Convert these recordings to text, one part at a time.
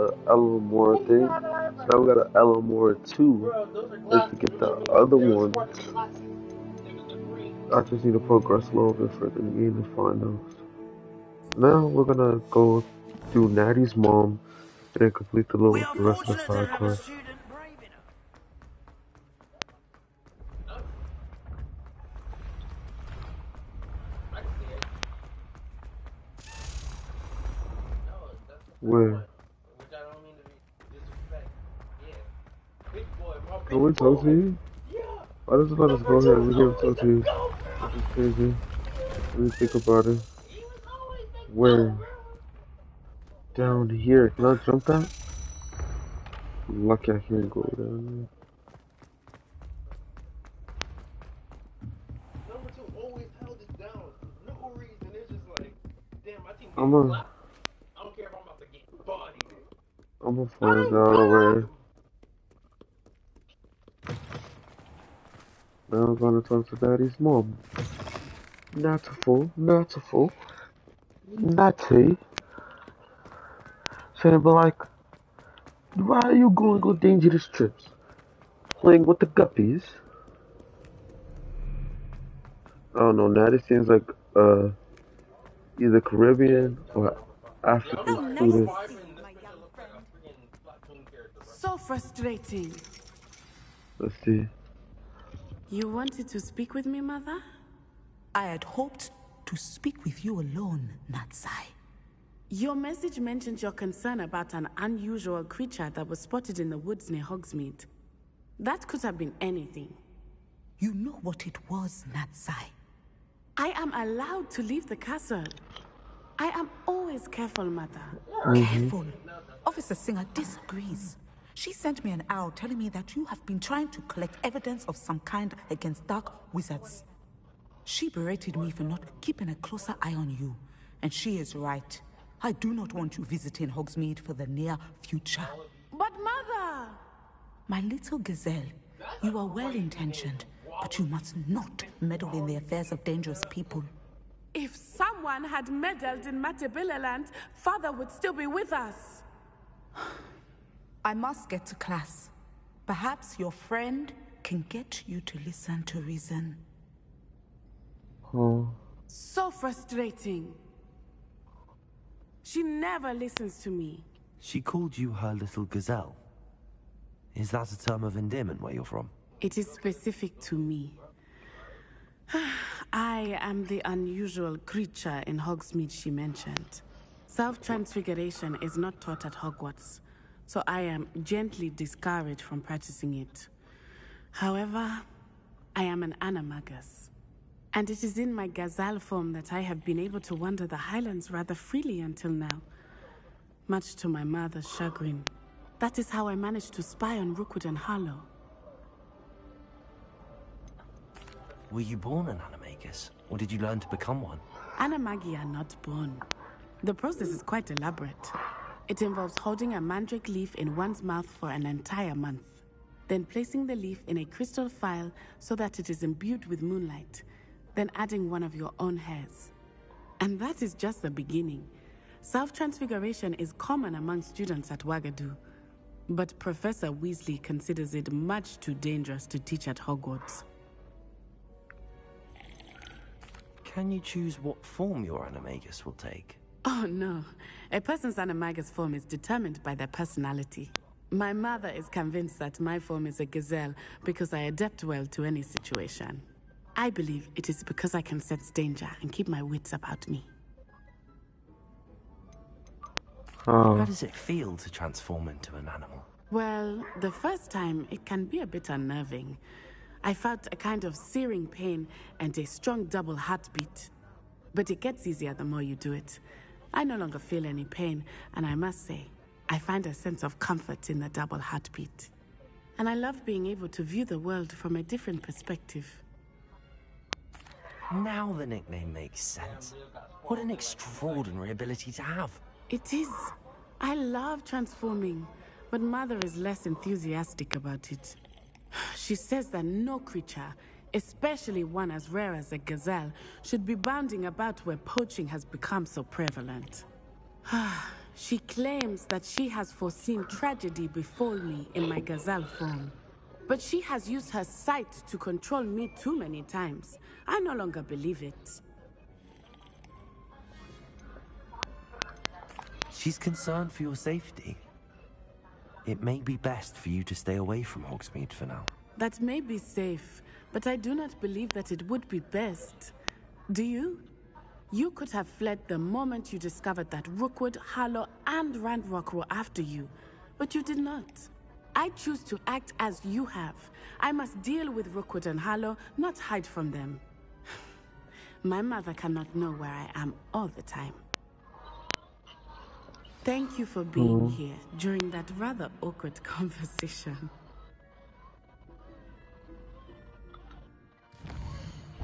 the Elemore thing. Now we got an Elemore 2. Let's get the other one. I just need to progress a little bit further in the game to find those. Now we're gonna go do Natty's mom and then complete the rest of the side quest. Where? Can we talk to you? Why does it let us go here and we can't talk to you? This is crazy. Let me think about it. Where? Down here. Can I jump that? Lucky I can't go down there. I'm gonna find out where. Now I'm gonna talk to Daddy's mom. Natty. Saying, but like, why are you going on dangerous trips? Playing with the guppies? I don't know, Natty seems like, either Caribbean or African student. So frustrating. Let's see. You wanted to speak with me, Mother? I had hoped to speak with you alone, Natsai. Your message mentioned your concern about an unusual creature that was spotted in the woods near Hogsmeade. That could have been anything. You know what it was, Natsai. I am allowed to leave the castle. I am always careful, Mother. Careful? Officer Singer disagrees. She sent me an owl telling me that you have been trying to collect evidence of some kind against dark wizards. She berated me for not keeping a closer eye on you. And she is right. I do not want you visiting Hogsmeade for the near future. But Mother! My little gazelle, you are well-intentioned, but you must not meddle in the affairs of dangerous people. If someone had meddled in Matabeleland, Father would still be with us. I must get to class. Perhaps your friend can get you to listen to reason. Oh. So frustrating. She never listens to me. She called you her little gazelle. Is that a term of endearment where you're from? It is specific to me. I am the unusual creature in Hogsmeade she mentioned. Self-transfiguration is not taught at Hogwarts, so I am gently discouraged from practicing it. However, I am an animagus, and it is in my gazelle form that I have been able to wander the Highlands rather freely until now, much to my mother's chagrin. That is how I managed to spy on Rookwood and Harlow. Were you born an animagus, or did you learn to become one? Animagi are not born. The process is quite elaborate. It involves holding a mandrake leaf in one's mouth for an entire month, then placing the leaf in a crystal phial so that it is imbued with moonlight, then adding one of your own hairs. And that is just the beginning. Self-transfiguration is common among students at Wagadu, but Professor Weasley considers it much too dangerous to teach at Hogwarts. Can you choose what form your animagus will take? Oh no, a person's animagus form is determined by their personality. My mother is convinced that my form is a gazelle because I adapt well to any situation. I believe it is because I can sense danger and keep my wits about me. How does it feel to transform into an animal? Well, the first time it can be a bit unnerving. I felt a kind of searing pain and a strong double heartbeat. But it gets easier the more you do it. I no longer feel any pain, and I must say, I find a sense of comfort in the double heartbeat. And I love being able to view the world from a different perspective. Now the nickname makes sense. What an extraordinary ability to have. It is. I love transforming, but Mother is less enthusiastic about it. She says that no creature, especially one as rare as a gazelle, should be bounding about where poaching has become so prevalent. She claims that she has foreseen tragedy befall me in my gazelle form. But she has used her sight to control me too many times. I no longer believe it. She's concerned for your safety. It may be best for you to stay away from Hogsmeade for now. That may be safe, but I do not believe that it would be best. Do you? You could have fled the moment you discovered that Rookwood, Harlow, and Randrock were after you, but you did not. I choose to act as you have. I must deal with Rookwood and Harlow, not hide from them. My mother cannot know where I am all the time. Thank you for being here during that rather awkward conversation.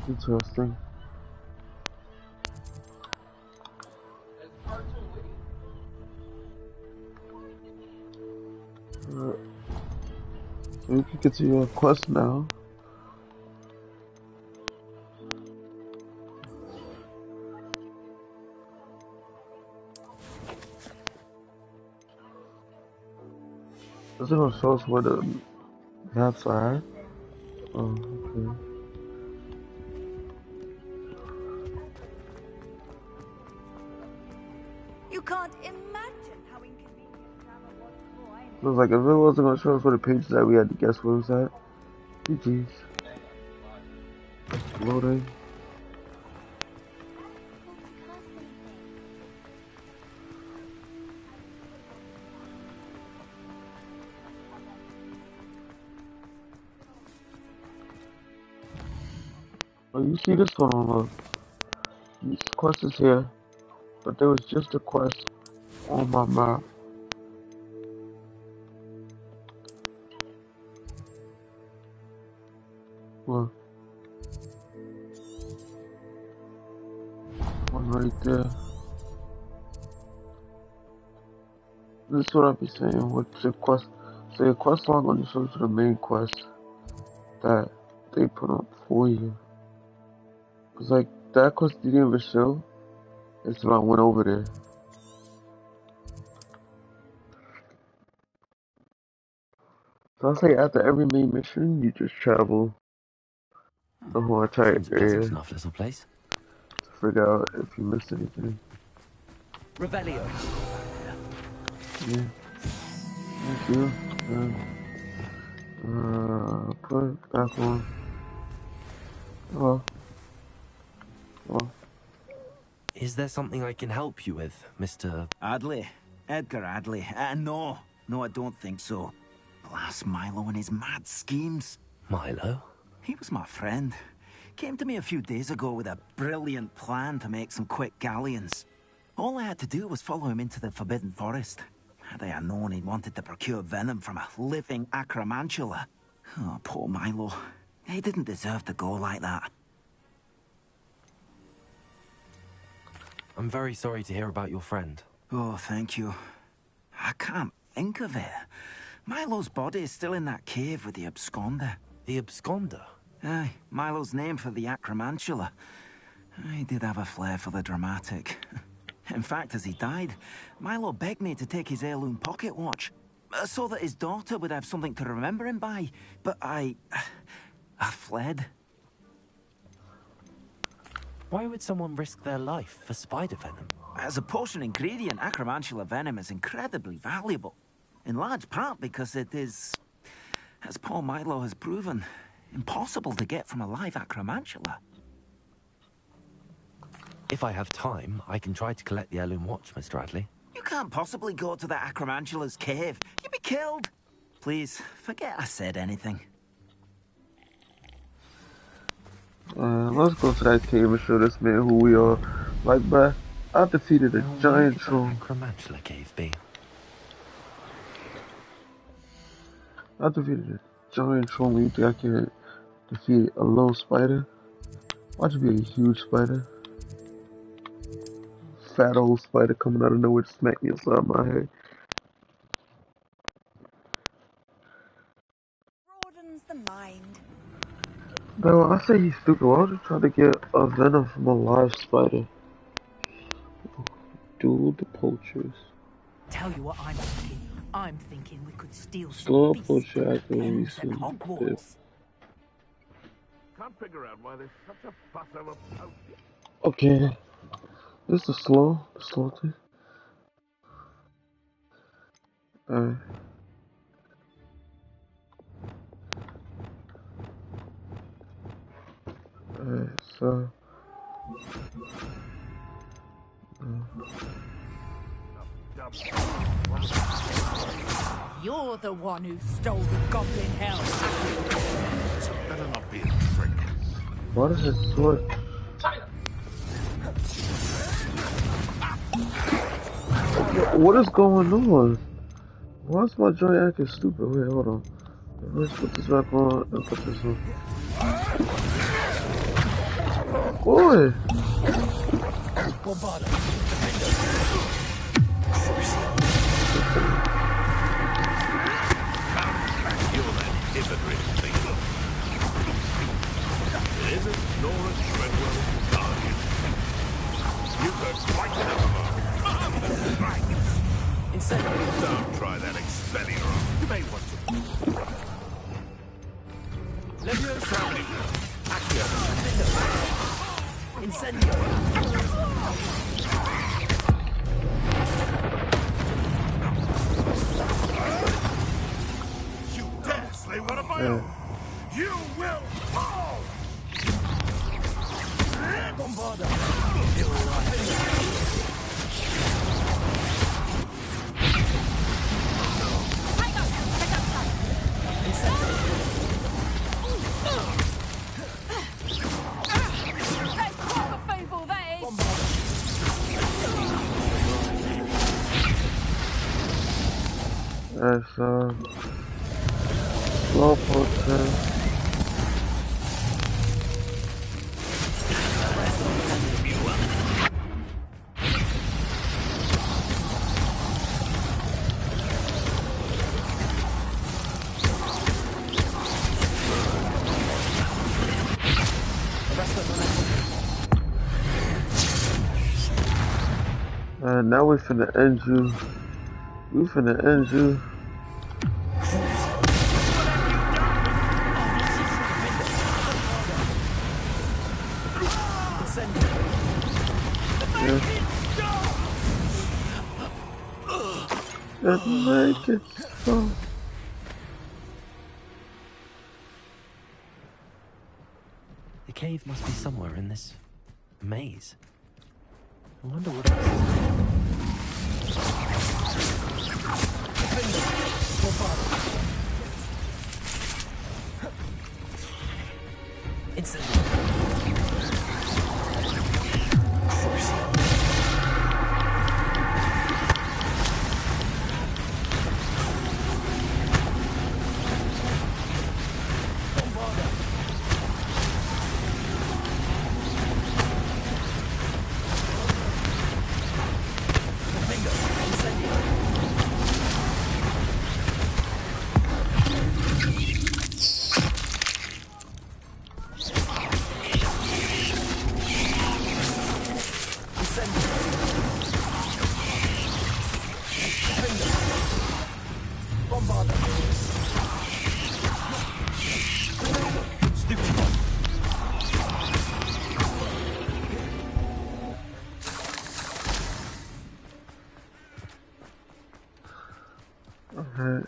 Interesting. So you can get to your quest now. Does it gonna show us where the maps are at? Oh, okay. You can't imagine how inconvenient travel was before I It was like if it wasn't gonna show us where the pages at, we had to guess where it was at. GG's. Loading. Oh, you see this one on these quests is here, but there was just a quest on my map. Look, one right there. This is what I be saying. What's the quest? Say a quest log only shows you the main quest that they put up for you. Cause like that quest didn't even show until I went over there. So I say after every main mission, you just travel the whole entire Seems a area pleasant enough little place. to figure out if you missed anything. Revelio. Yeah. Thank you. Put it back on. Well. Is there something I can help you with, Mr. Adley. Edgar Adley. No, I don't think so. Blast Milo and his mad schemes. Milo? He was my friend. Came to me a few days ago with a brilliant plan to make some quick galleons. All I had to do was follow him into the Forbidden Forest. Had I known he'd wanted to procure venom from a living acromantula. Oh, poor Milo. He didn't deserve to go like that. I'm very sorry to hear about your friend. Oh, thank you. I can't think of it. Milo's body is still in that cave with the absconder. The absconder? Aye, Milo's name for the acromantula. He did have a flair for the dramatic. In fact, as he died, Milo begged me to take his heirloom pocket watch, so that his daughter would have something to remember him by. But I fled. Why would someone risk their life for spider venom? As a potion ingredient, acromantula venom is incredibly valuable. In large part because it is, as poor Milo has proven, impossible to get from a live acromantula. If I have time, I can try to collect the heirloom watch, Mr. Adley. You can't possibly go to the acromantula's cave. You'd be killed. Please, forget I said anything. Let's go to that cave and show this man who we are. Like, bruh, I defeated a giant troll. Acromantula cave be? I defeated a giant troll. You think I can defeat a little spider? Watch it be a huge spider. Fat old spider coming out of nowhere to smack me inside my head. broadens the mind. Bro, I say he's stupid. Why would you try to get a venom from a live spider? Duel the poachers. Tell you what I'm thinking. I'm thinking we could steal Slow some pull beasts, track hens release and and Hogwarts. Can't figure out why there's such a fuss over poaching. okay. This is the slow thing. Alright. Alright, so You're the one who stole the goblin helm. Better not be a trick. what is it sword? What is going on? Why is my joint acting stupid? Wait, hold on. Let's put this back on and put this on. Boy! It isn't Nora Treadwell's guardian. You've heard quite enough of her. Don't try that Expelliarm. You may want to. Leviosa. Accio. Incendio. You dare slay one of my own. You will fall! Bombarda. Alright, so slow pull track. Now we finna end you. We finna end you. Just make it so. The cave must be somewhere in this maze. I wonder what else is there. Alright.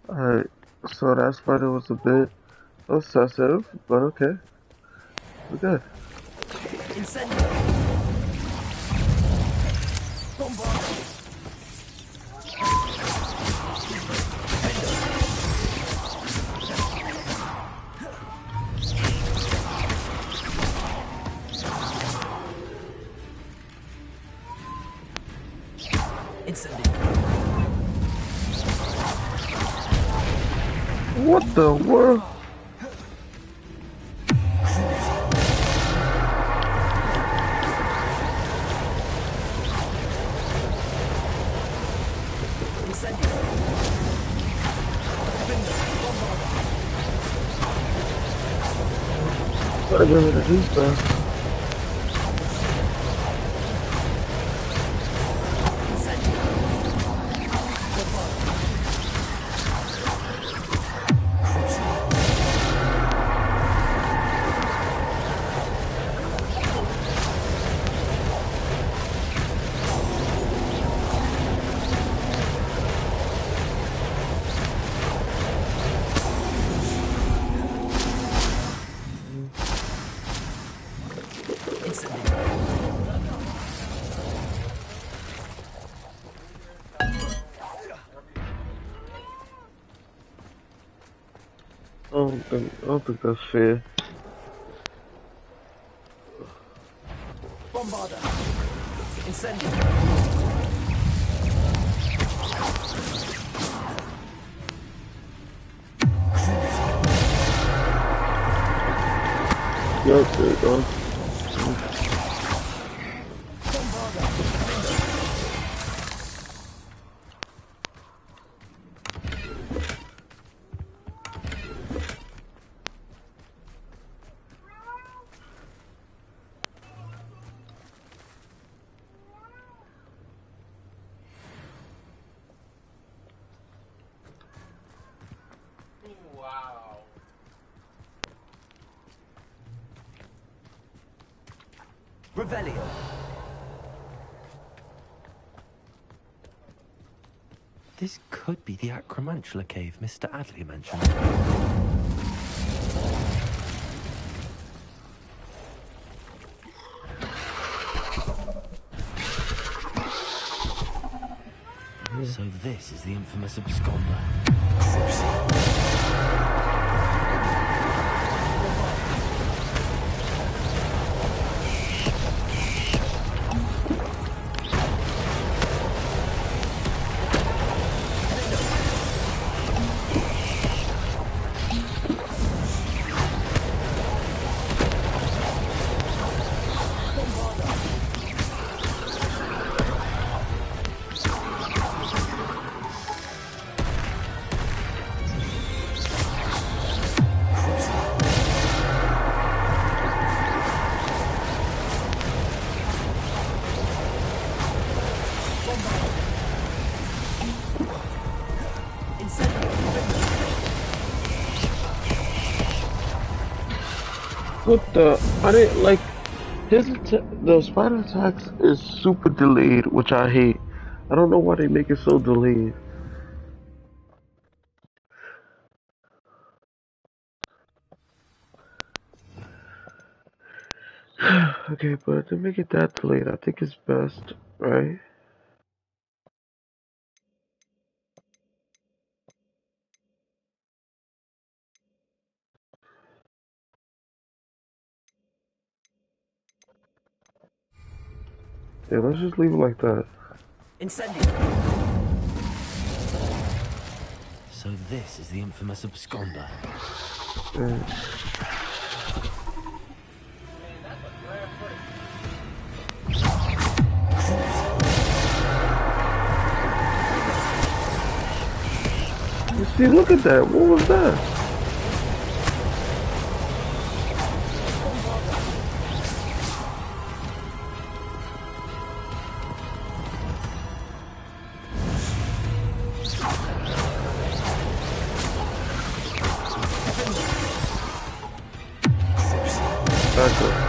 Alright, so that spider was a bit obsessive, but okay. We're good. What the world? get rid of these bastards. I don't think that's fair. Bombarder. Incendio. Yup, there you go. Revelio. This could be the Acromantula cave Mr. Adley mentioned. So this is the infamous absconder. What the? I didn't like the spider attacks is super delayed, which I hate. I don't know why they make it so delayed. Okay, but to make it that delayed, I think it's best, right? Yeah, let's just leave it like that. Incendio. So this is the infamous absconder. You see, look at that. What was that? Back up.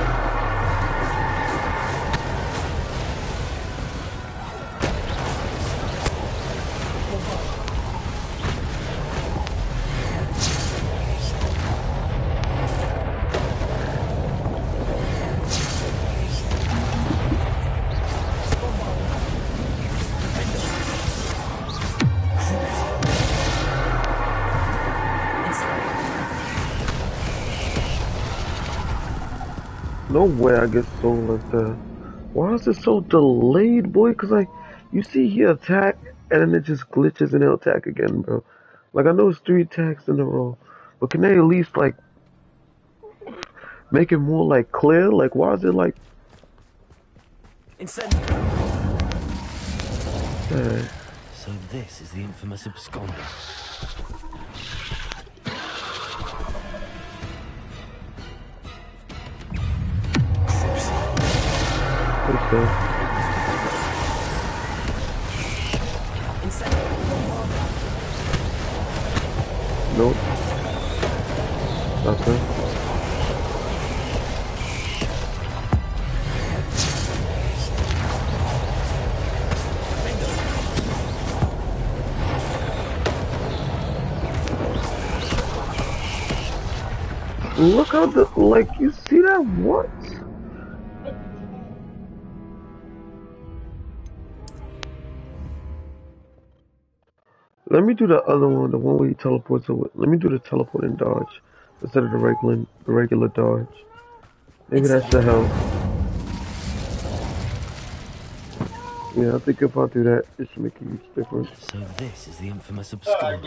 No way I get sold like that. Why is it so delayed, boy? Cause like, you see he attack and then it just glitches and he'll attack again, bro. Like I know it's 3 attacks in a row, but can they at least like make it more like clear? Like why is it like? Incendio. Hey. So this is the infamous absconder. Fix that. Nope. Nothing. Look how like, you see that? What? Let me do the other one, the one where he teleports away. Let me do the teleport and dodge instead of the regular dodge. Maybe that should help. Yeah, I think if I do that, it should make a huge difference. So this is the infamous obscurer.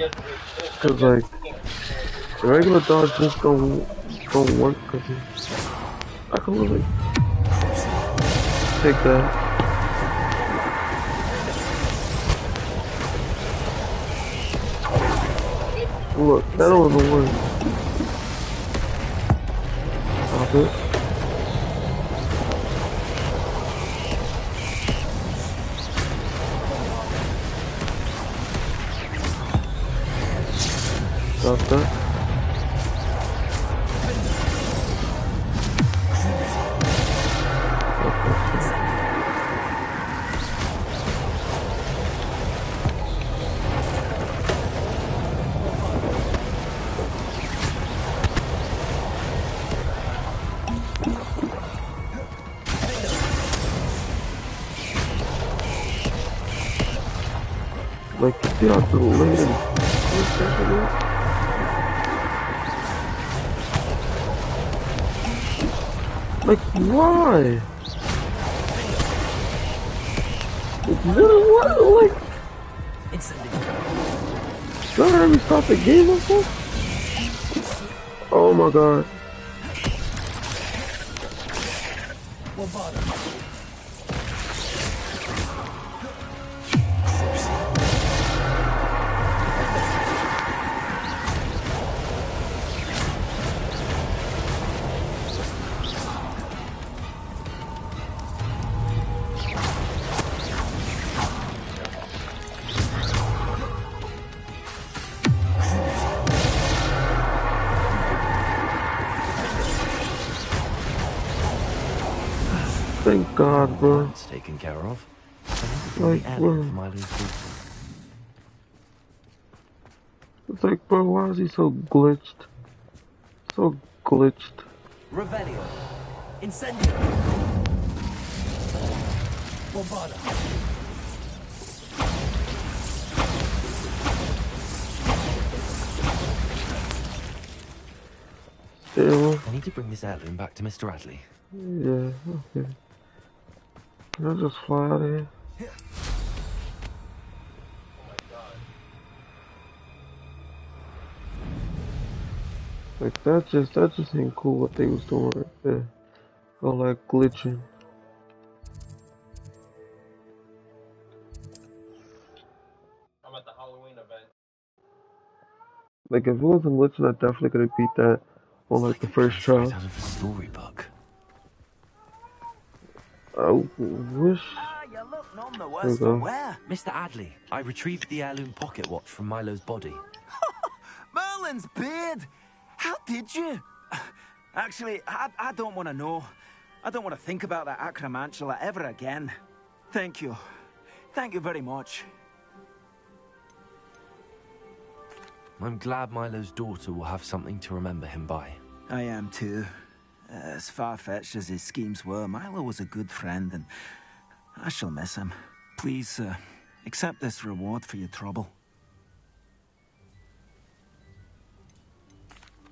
Cause like, the regular dodge just don't work. Cause I can really take that. Look, that don't even work. Stop it. Stop that. Like, you see how delayed and quick that shit is? Like, why? What? Like, y'all heard me start the game or something? Oh my god. Thank God, bro. That's taken care of. Like, bro. It's like, bro, why is he so glitched? So glitched. Revelio. Incendio. Bombarda. Still. I need to bring this heirloom back to Mr. Adley. Yeah, okay. Can I just fly out of here? Like, that just ain't cool what they was doing right there. All like glitching. Like, if it wasn't glitching, I definitely could have beat that on like the first try. Out of a storybook. I wish. You look none the There we worse for go. wear. Mr. Adley, I retrieved the heirloom pocket watch from Milo's body. Merlin's beard! How did you? Actually, I don't want to know. I don't want to think about that acromantula ever again. Thank you. Thank you very much. I'm glad Milo's daughter will have something to remember him by. I am too. As far-fetched as his schemes were, Milo was a good friend, and I shall miss him. Please, accept this reward for your trouble.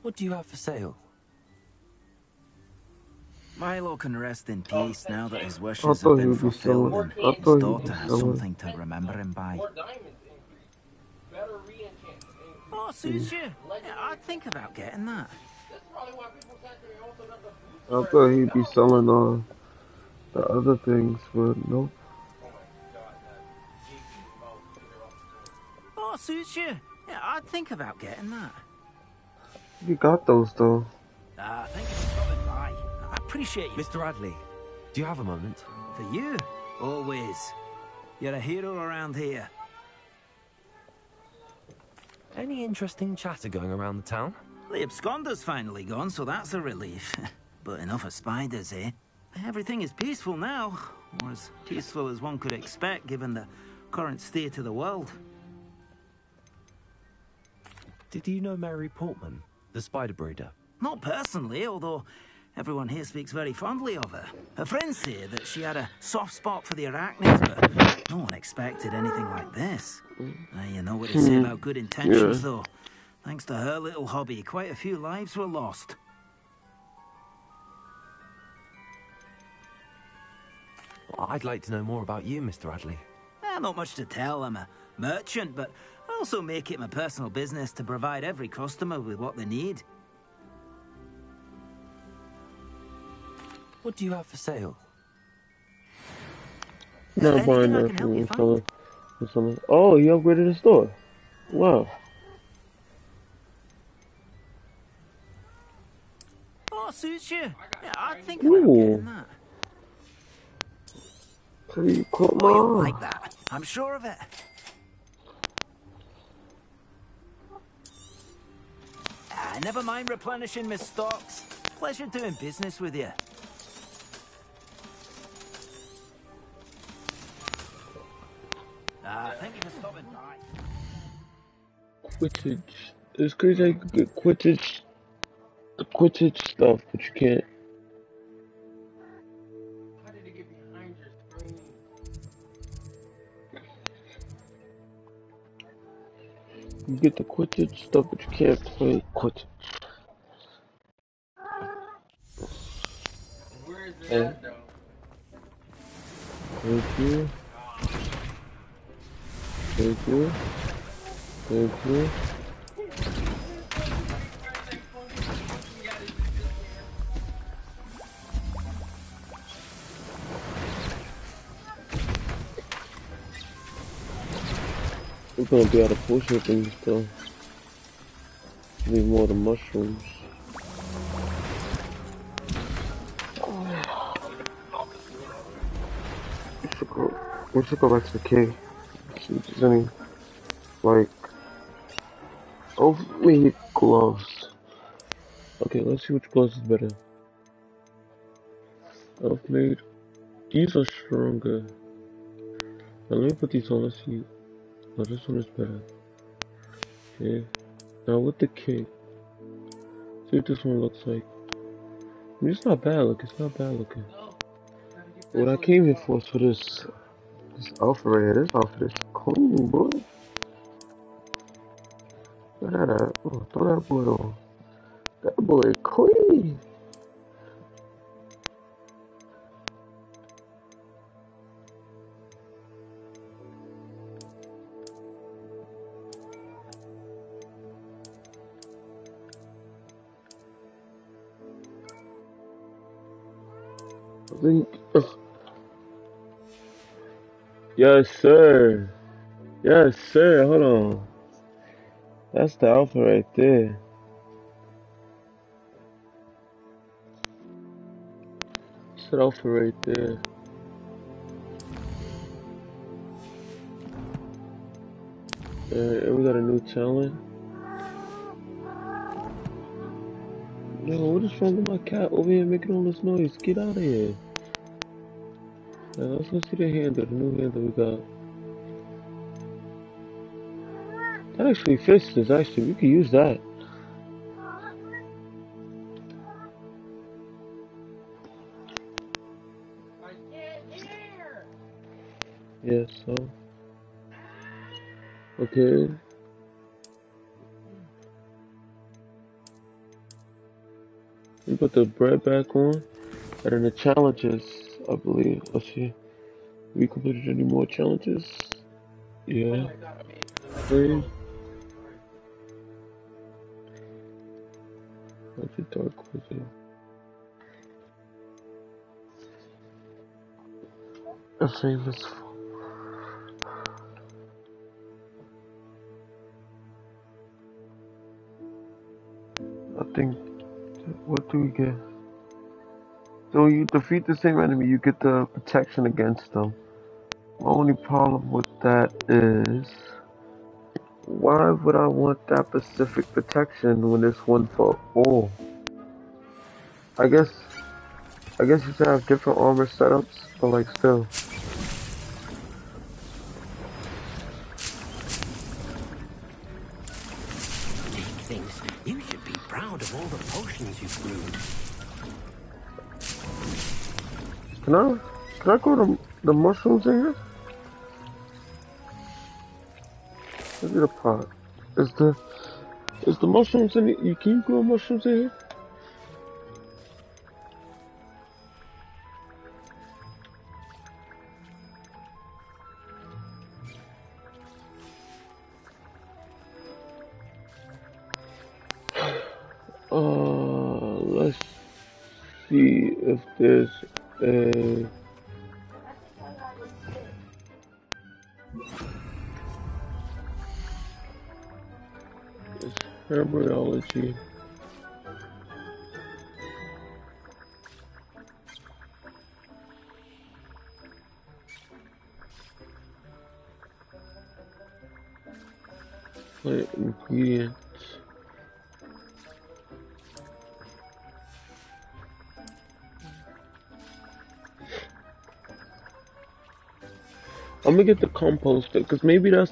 What do you have for sale? Milo can rest in peace now that his I wishes thought have he been would be fulfilled, selling. and I his thought he would daughter be has selling. something to remember him by. Oh, suits you. Yeah, I'd think about getting that. I thought he'd be selling the other things, but nope. Oh, suits you. Yeah, I'd think about getting that. He got those though. Thank you for stopping by. I appreciate you. Mr. Adley, Do you have a moment? For you? Always. You're a hero around here. Any interesting chatter going around the town? The absconder's finally gone, so that's a relief. But enough of spiders, eh? Everything is peaceful now. Or as peaceful as one could expect, given the current state of the world. Did you know Mary Portman, the spider breeder? Not personally, although everyone here speaks very fondly of her. Her friends say that she had a soft spot for the arachnids, but no one expected anything like this. You know what they say about good intentions, though. Thanks to her little hobby, quite a few lives were lost. Well, I'd like to know more about you, Mr. Radley. Not much to tell. I'm a merchant, but I also make it my personal business to provide every customer with what they need. What do you have for sale? Not buying that from someone. Oh, he upgraded the store. Wow. Oh, suits you. Yeah, I think about getting that. So you caught my You'll like that. I'm sure of it. Never mind replenishing my stocks. Pleasure doing business with you. Thank you for stopping by. Quidditch. It's crazy how you can get Quidditch, the Quidditch stuff, but you can't. How did it get behind your screen? You get the Quidditch stuff, but you can't play Quidditch. Where is it at, though? Thank you. Thank you. Thank you. We're gonna be out of potion things though. Need more of the mushrooms. We should go back to the cave. See if there's any, like, maybe gloves. Okay, let's see which gloves is better. Elf-made. These are stronger. Now let me put these on, let's see. Oh, this one is better. Okay. Now with the cape. See what this one looks like. I mean, it's not bad looking, it's not bad looking. What I came here for is for this outfit right here. This outfit is clean, boy. Look at that. Oh, throw that boy on. That boy clean. I think. Yes, sir. Yes, sir. Hold on. That's the outfit right there. That's the outfit right there. And we got a new talent. Yo, what is wrong with my cat over here making all this noise? Get out of here. Now, let's go see the handle, the new handle we got. That actually fits this, actually. We could use that. I can't hear. Yeah, so. Okay. We put the bread back on. And then the challenges, I believe. Let's see. We completed any more challenges? Yeah. Free. What's your dark wizard? A famous. I think. What do we get? So when you defeat the same enemy, you get the protection against them. My only problem with that is, why would I want that specific protection when it's one for all? I guess you should have different armor setups, but like still. Nick thinks you should be proud of all the potions you've brewed. Can I grow the mushrooms in here? Look at the pot. Is the mushrooms in it? You can grow mushrooms in here? Let's see if there's a. It's herbology. Plant ingredients. I'm gonna get the composter because maybe that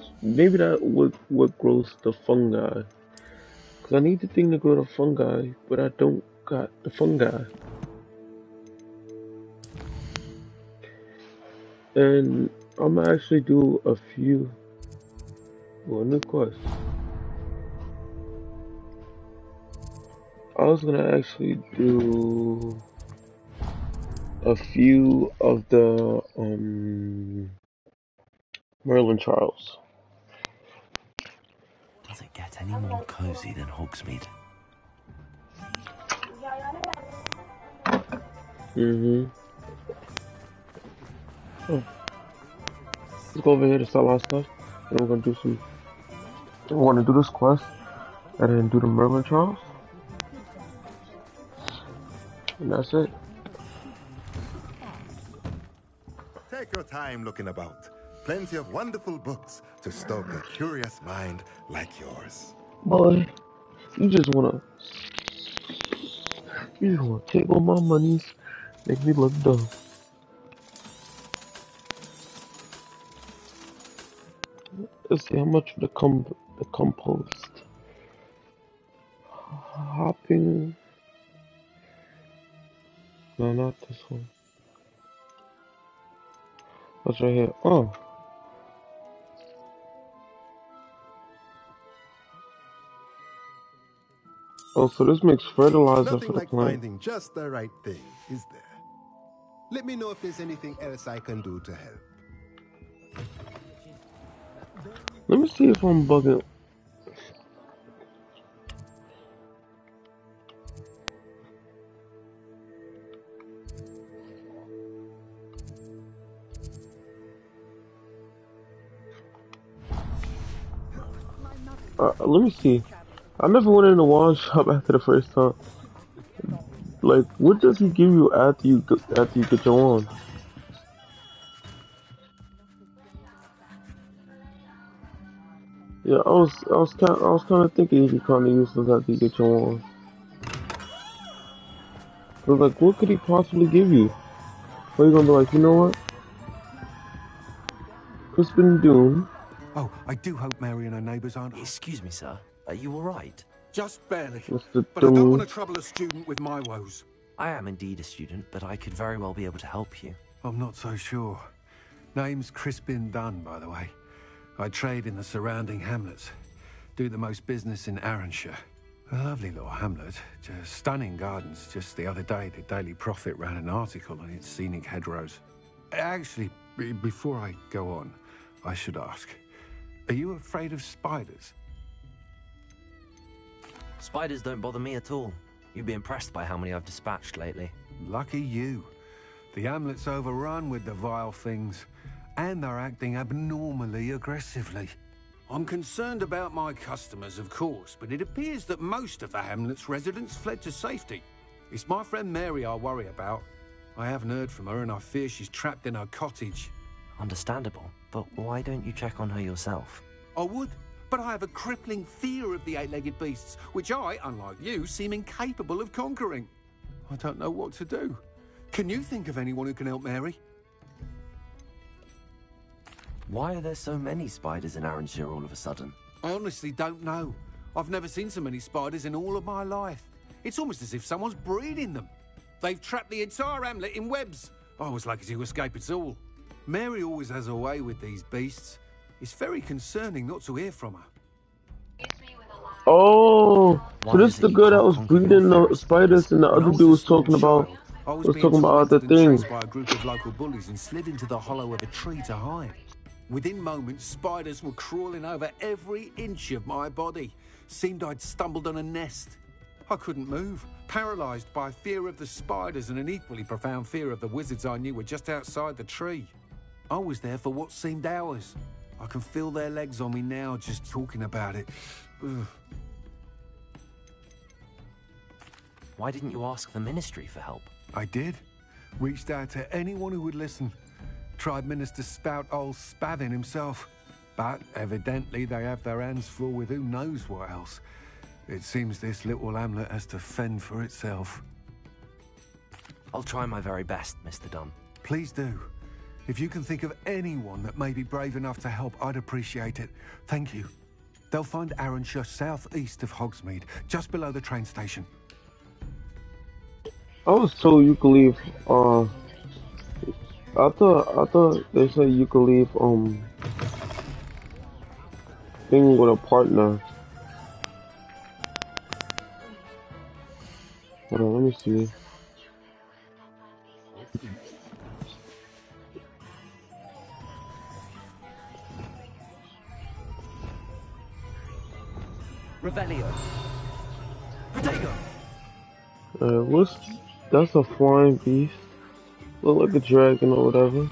what grows the fungi. Cause I need the thing to grow the fungi, but I don't got the fungi. And I'm gonna actually do a few. Well, new quest. I was gonna actually do a few of the Merlin Charles. Does it get any more cozy than Hogsmeade? Oh. Let's go over here to sell our stuff, and we're gonna do some. I want to do this quest, and then do the Merlin Charles, and that's it. Take your time looking about. Plenty of wonderful books to stoke a curious mind like yours. Boy, you just wanna take all my monies, make me look dumb. Let's see how much for the compost. Hopping. No, not this one. What's right here? Oh. Oh, so this makes fertilizer Nothing for the like plant. finding just the right thing, is there? Let me know if there's anything else I can do to help. Let me see if I'm bugging. Let me see. I never went in the wine shop after the first time. Like, what does he give you after you get your wand? Yeah, I was kind of thinking he'd be kind of useless after you get your wand. I was like, what could he possibly give you? Or you gonna be like, you know what? Crispin Doom. Oh, I do hope Mary and her neighbours aren't. Excuse me, sir. Are you all right? Just barely. Mr. But I don't Doom. want to trouble a student with my woes. I am indeed a student, but I could very well be able to help you. I'm not so sure. Name's Crispin Dunn, by the way. I trade in the surrounding hamlets. Do the most business in Arranshire. A lovely little hamlet. Just stunning gardens. Just the other day, the Daily Prophet ran an article on its scenic hedgerows. Actually, before I go on, I should ask. Are you afraid of spiders? Spiders don't bother me at all. You'd be impressed by how many I've dispatched lately. Lucky you. The hamlet's overrun with the vile things, and they're acting abnormally aggressively. I'm concerned about my customers, of course, but it appears that most of the hamlet's residents fled to safety. It's my friend Mary I worry about. I haven't heard from her and I fear she's trapped in her cottage. Understandable, but why don't you check on her yourself? I would, but I have a crippling fear of the eight-legged beasts, which I, unlike you, seem incapable of conquering. I don't know what to do. Can you think of anyone who can help Mary? Why are there so many spiders in Arranshire all of a sudden? I honestly don't know. I've never seen so many spiders in all of my life. It's almost as if someone's breeding them. They've trapped the entire hamlet in webs. I was lucky to escape it all. Mary always has a way with these beasts. It's very concerning not to hear from her. Oh, so Why this is is it the you girl that can't was conquer your breeding fear the of spiders, and the When I other was dude a was small talking about child, I was was being talking about other tormented and things. chased by a group of local bullies and slid into the hollow of a tree to hide. Within moments, spiders were crawling over every inch of my body. Seemed I'd stumbled on a nest. I couldn't move, paralysed by fear of the spiders and an equally profound fear of the wizards I knew were just outside the tree. I was there for what seemed hours. I can feel their legs on me now just talking about it. Ugh. Why didn't you ask the Ministry for help? I did. Reached out to anyone who would listen. Tried Minister Spout old Spavin himself. But evidently they have their hands full with who knows what else. It seems this little hamlet has to fend for itself. I'll try my very best, Mr. Dunn. Please do. If you can think of anyone that may be brave enough to help, I'd appreciate it. Thank you. They'll find Arranshire southeast of Hogsmeade, just below the train station. I was told you could leave. I thought they said you could leave. Thing with a partner. Hold on, let me see. Revelio. Protego. What's that's a flying beast. Look like a dragon or whatever.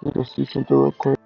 Let me see something real quick.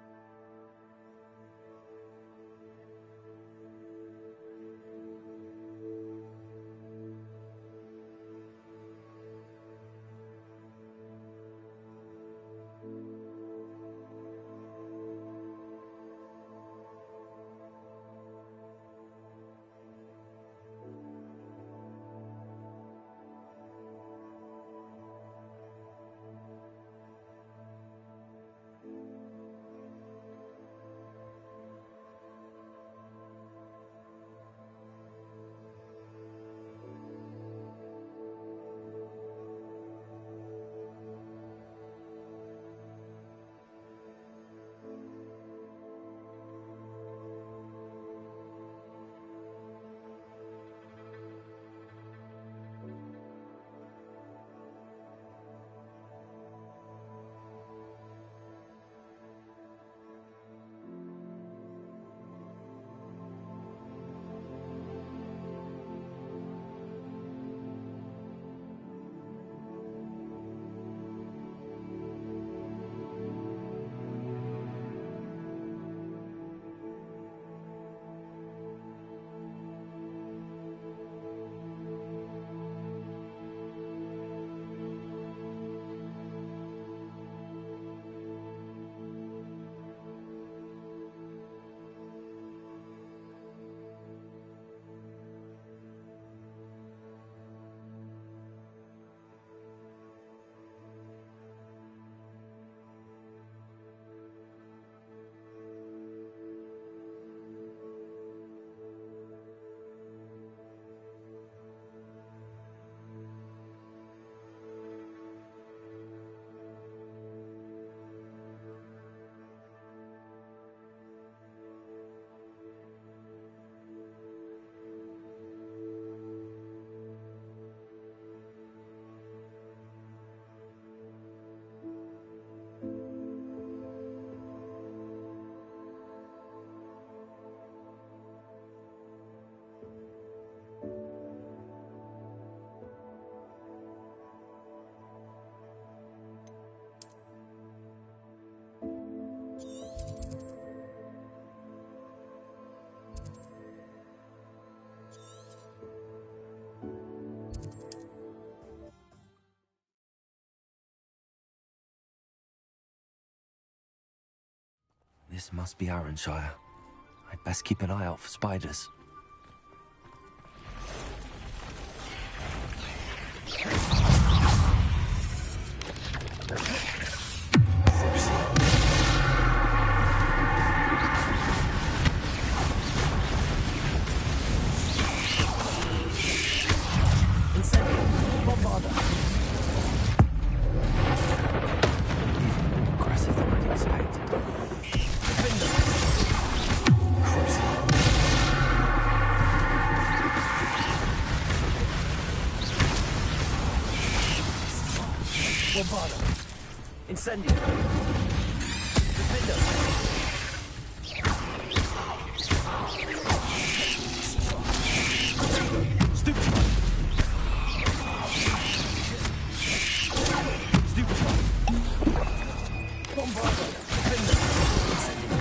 This must be Arranshire. I'd best keep an eye out for spiders. Incendio. Griffindor. Stupid. Stupid. Bombardo. Griffindor. Incendio.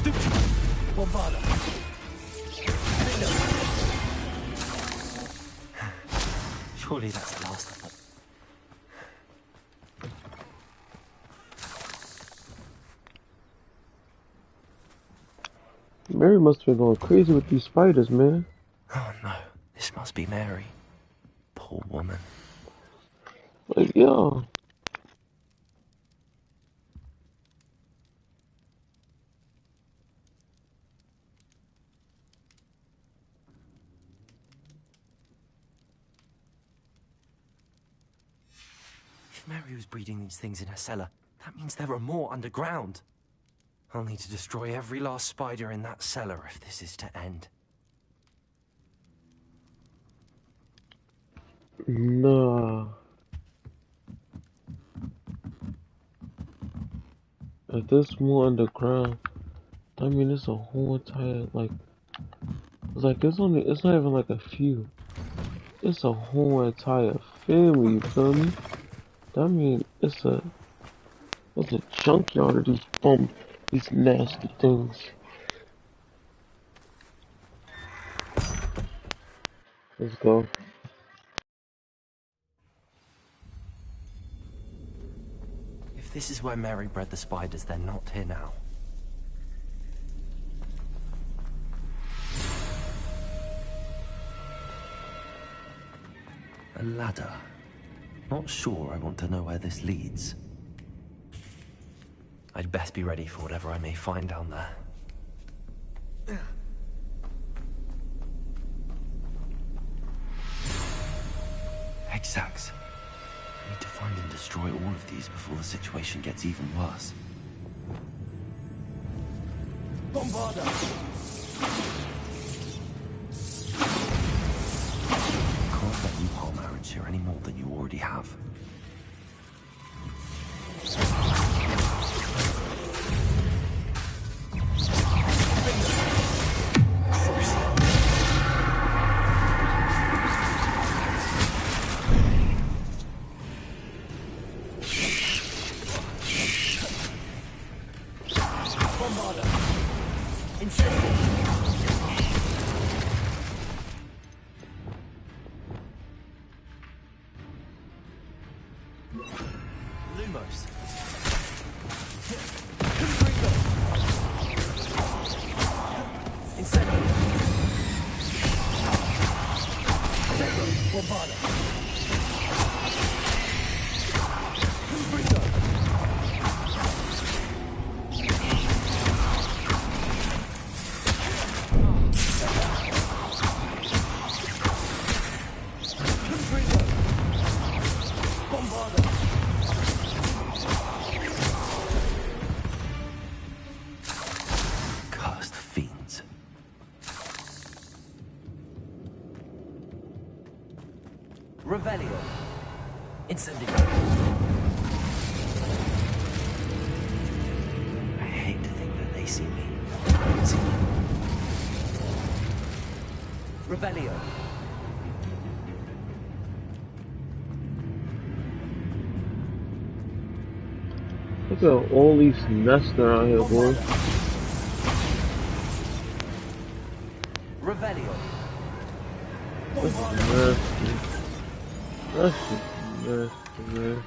Stupid. Surely that's the last of them. Mary must have been going crazy with these spiders, man. Oh no, this must be Mary. Poor woman. Like, yo. If Mary was breeding these things in her cellar, that means there are more underground. I'll need to destroy every last spider in that cellar if this is to end. Nah. If there's more underground, I mean, it's a whole entire, it's not even like a few. It's a whole entire family, you feel me? I mean, it's a junkyard of these nasty things. Let's go. If this is where Mary bred the spiders, they're not here now. A ladder. Not sure I want to know where this leads. I'd best be ready for whatever I may find down there. Egg sacs. I need to find and destroy all of these before the situation gets even worse. Bombardo. Can't let you harm Arranshire any more than you already have. Cursed fiends. Revelio. Incendio. I hate to think that they see me. I see them. Revelio. Look at all these nests around here, boy. Revelio. That's nasty. That's just nasty, man.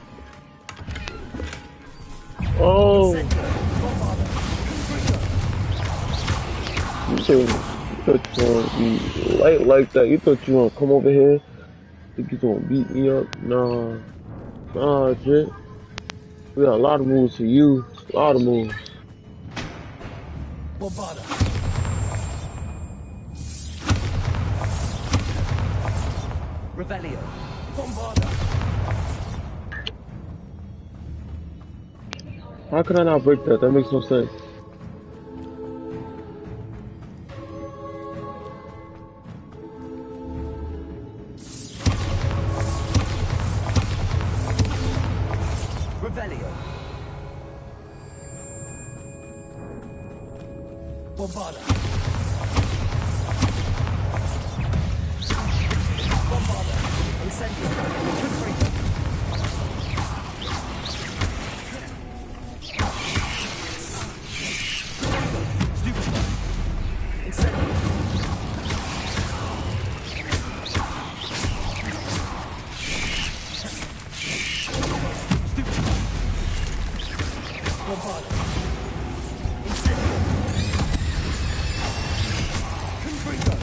Oh! You thought you want to be light like that? You thought you want to come over here? Think you gonna beat me up? Nah. Nah, Jit. We got a lot of moves for you. A lot of moves. Bombada. Revelio. Bombada. How can I not break that? That makes no sense. Revelio. Bombada. Bombada. Incendio. Confringo. Stupefy. Incendio. Stupefy. Bombada. Incendio. Confringo.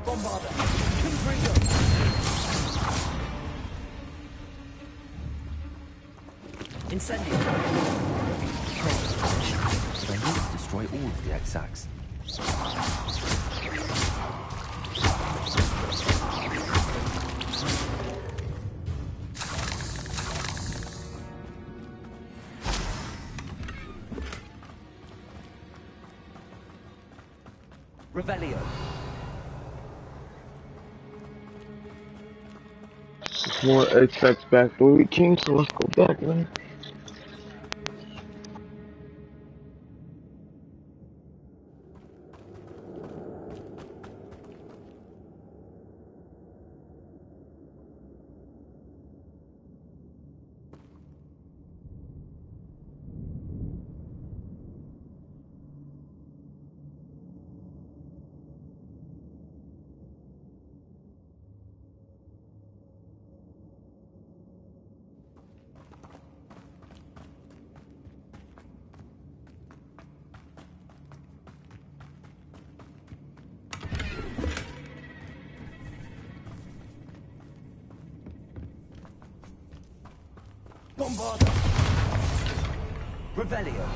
Bombada. Confringo. Incendio. They need to destroy all of the exacts. Revelio. There's more XX back where we came, so let's go back, man. Bombada. Revelio.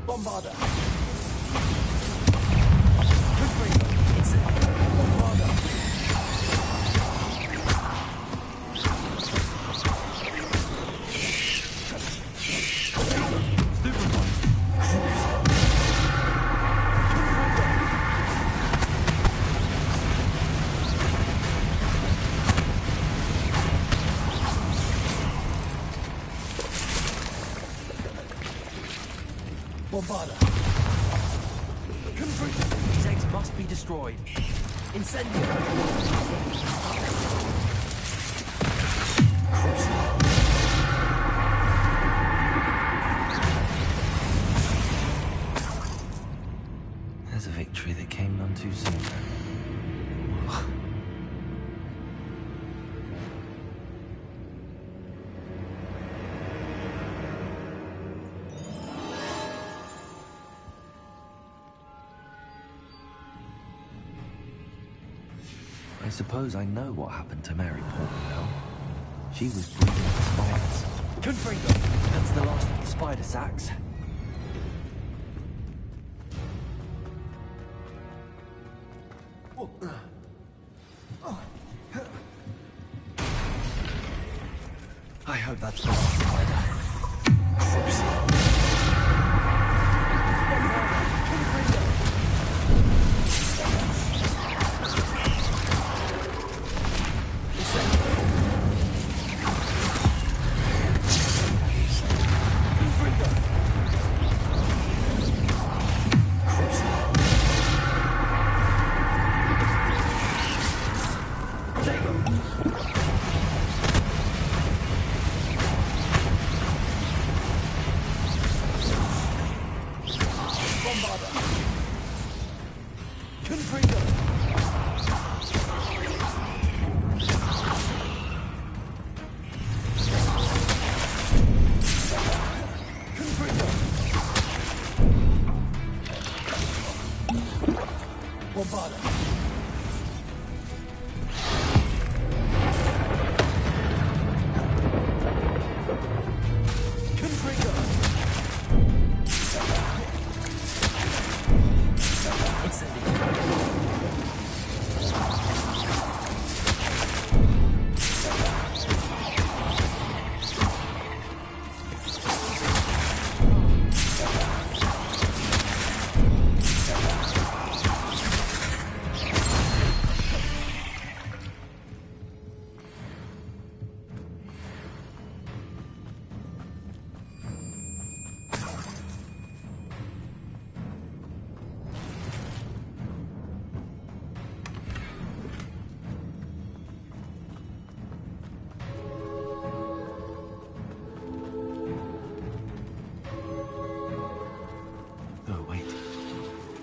Bombada. Confringo. Incendio. Bombada. Bombada. Confringo. These eggs must be destroyed. Incendio. There's a victory that came none too soon. I suppose I know what happened to Mary Portman now. She was breeding the spiders. Confringo. That's the last of the spider sacks. I hope that's the last spider.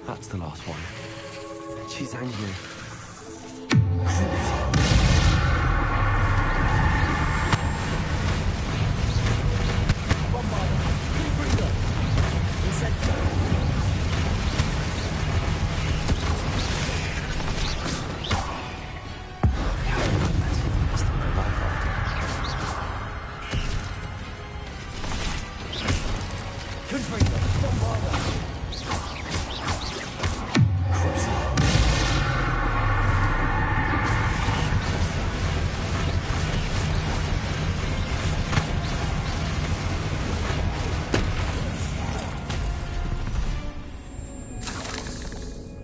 That's the last one. She's angry.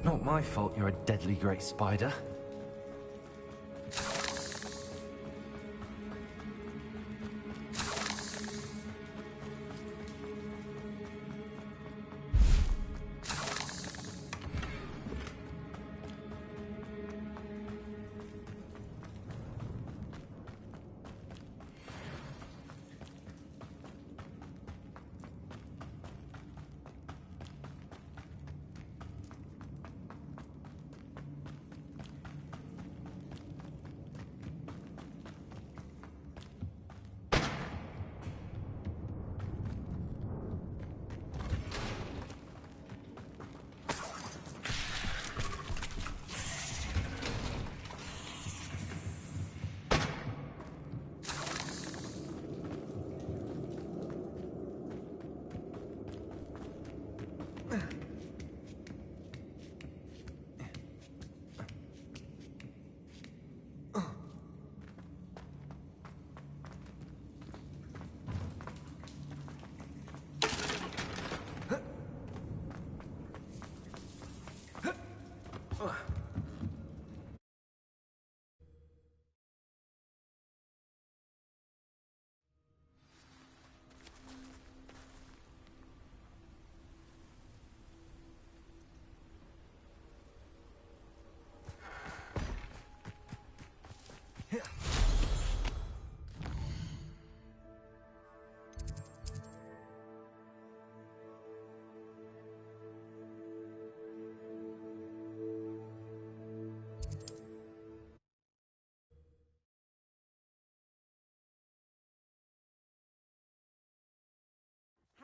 Not my fault you're a deadly great spider.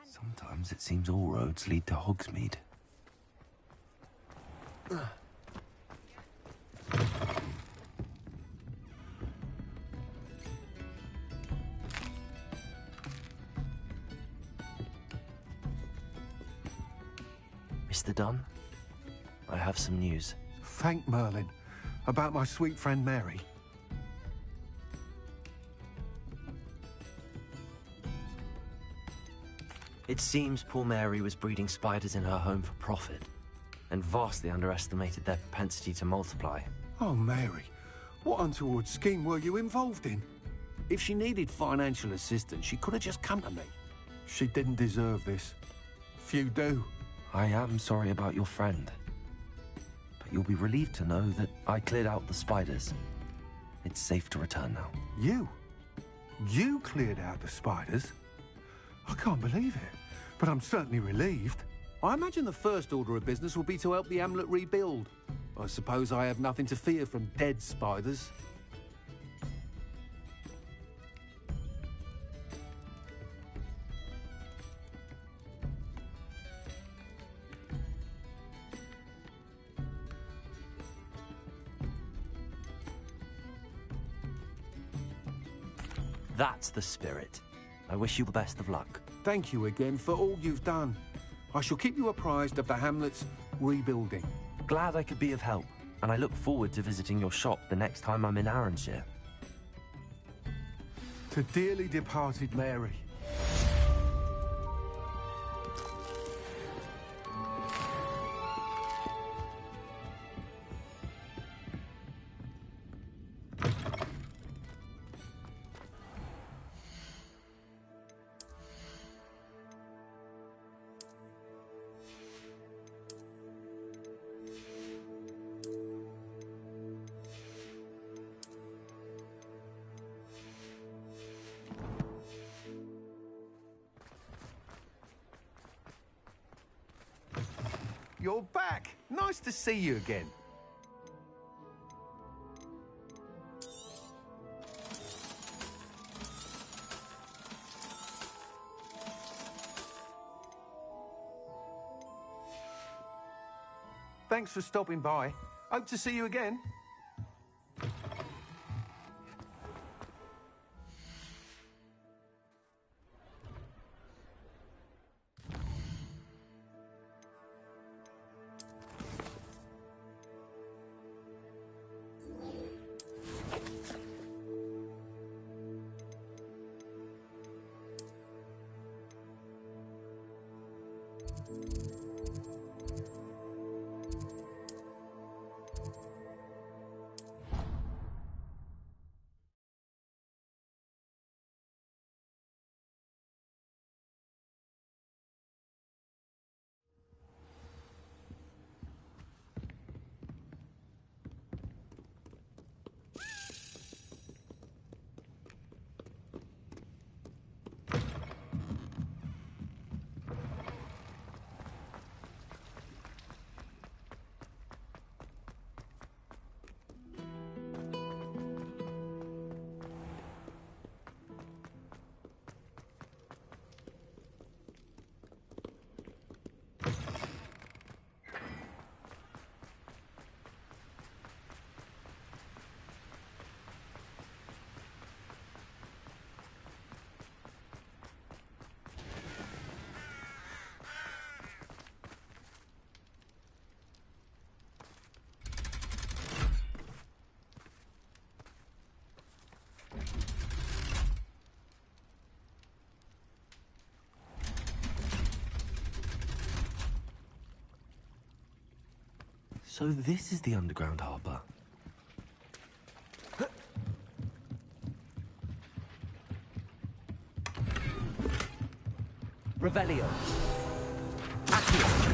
Sometimes it seems all roads lead to Hogsmeade. Mr. Dunn, I have some news. Thank Merlin. About my sweet friend Mary? It seems poor Mary was breeding spiders in her home for profit, and vastly underestimated their propensity to multiply. Oh, Mary, what untoward scheme were you involved in? If she needed financial assistance, she could have just come to me. She didn't deserve this. Few do. I am sorry about your friend, but you'll be relieved to know that I cleared out the spiders. It's safe to return now. You? You cleared out the spiders? I can't believe it, but I'm certainly relieved. I imagine the first order of business will be to help the amulet rebuild. I suppose I have nothing to fear from dead spiders. That's the spirit. I wish you the best of luck. Thank you again for all you've done. I shall keep you apprised of the hamlet's rebuilding. Glad I could be of help, and I look forward to visiting your shop the next time I'm in Arranshire. To dearly departed Mary. You're back. Nice to see you again. Thanks for stopping by. Hope to see you again. So this is the underground harbour. Revelio. Accio.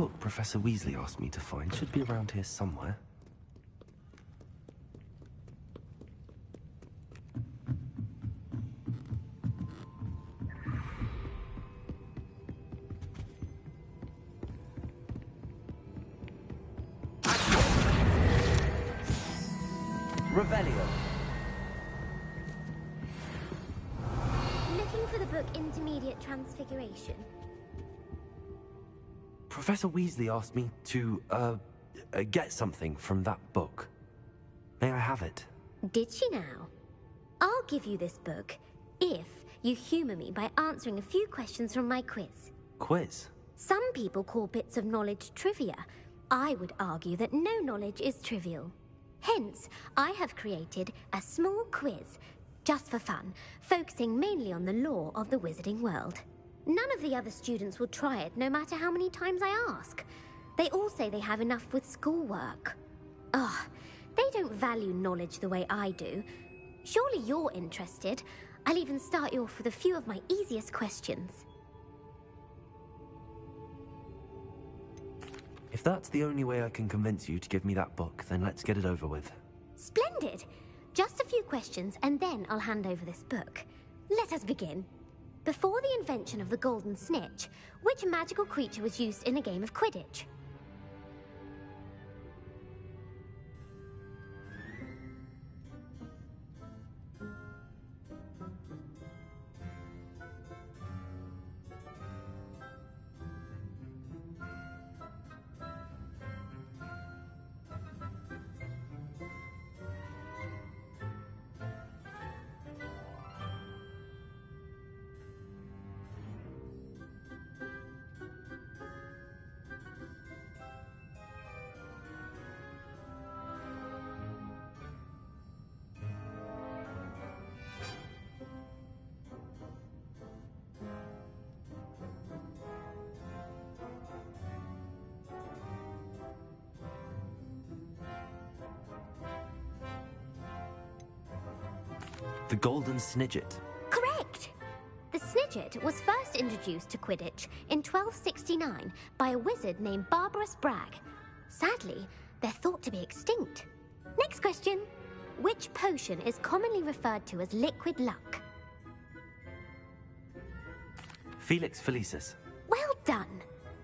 book Professor Weasley asked me to find should be around here somewhere. Revelio. Looking for the book Intermediate Transfiguration? Professor Weasley asked me to, get something from that book. May I have it? Did she now? I'll give you this book if you humor me by answering a few questions from my quiz. Quiz? Some people call bits of knowledge trivia. I would argue that no knowledge is trivial. Hence, I have created a small quiz, just for fun, focusing mainly on the lore of the wizarding world. None of the other students will try it, no matter how many times I ask. They all say they have enough with schoolwork. Ugh, they don't value knowledge the way I do. Surely you're interested. I'll even start you off with a few of my easiest questions. If that's the only way I can convince you to give me that book, then let's get it over with. Splendid! Just a few questions, and then I'll hand over this book. Let us begin. Before the invention of the golden snitch, which magical creature was used in a game of Quidditch? The Golden Snidget. Correct! The Snidget was first introduced to Quidditch in 1269 by a wizard named Barbarous Bragg. Sadly, they're thought to be extinct. Next question. Which potion is commonly referred to as liquid luck? Felix Felicis. Well done!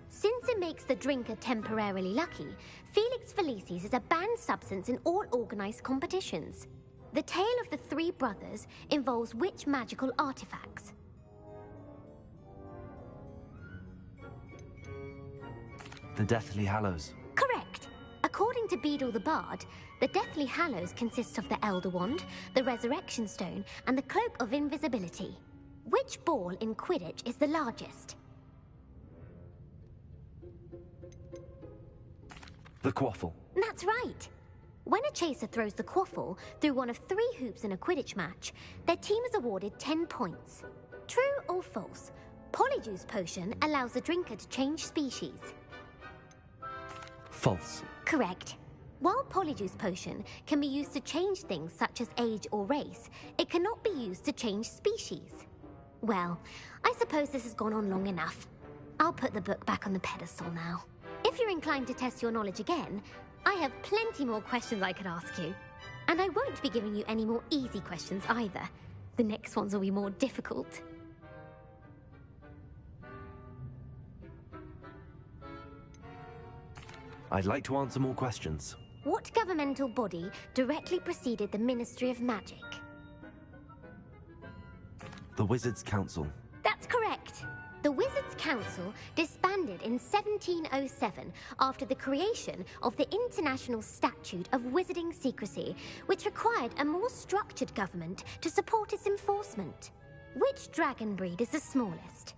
Since it makes the drinker temporarily lucky, Felix Felicis is a banned substance in all organized competitions. The tale of the three brothers involves which magical artifacts? The Deathly Hallows. Correct. According to Beedle the Bard, the Deathly Hallows consists of the Elder Wand, the Resurrection Stone, and the Cloak of Invisibility. Which ball in Quidditch is the largest? The Quaffle. That's right. When a chaser throws the quaffle through one of 3 hoops in a Quidditch match, their team is awarded 10 points. True or false? Polyjuice Potion allows the drinker to change species. False. Correct. While Polyjuice Potion can be used to change things such as age or race, it cannot be used to change species. Well, I suppose this has gone on long enough. I'll put the book back on the pedestal now. If you're inclined to test your knowledge again, I have plenty more questions I could ask you. And I won't be giving you any more easy questions either. The next ones will be more difficult. I'd like to answer more questions. What governmental body directly preceded the Ministry of Magic? The Wizards' Council. That's correct. The Wizards' Council disbanded in 1707 after the creation of the International Statute of Wizarding Secrecy, which required a more structured government to support its enforcement. Which dragon breed is the smallest?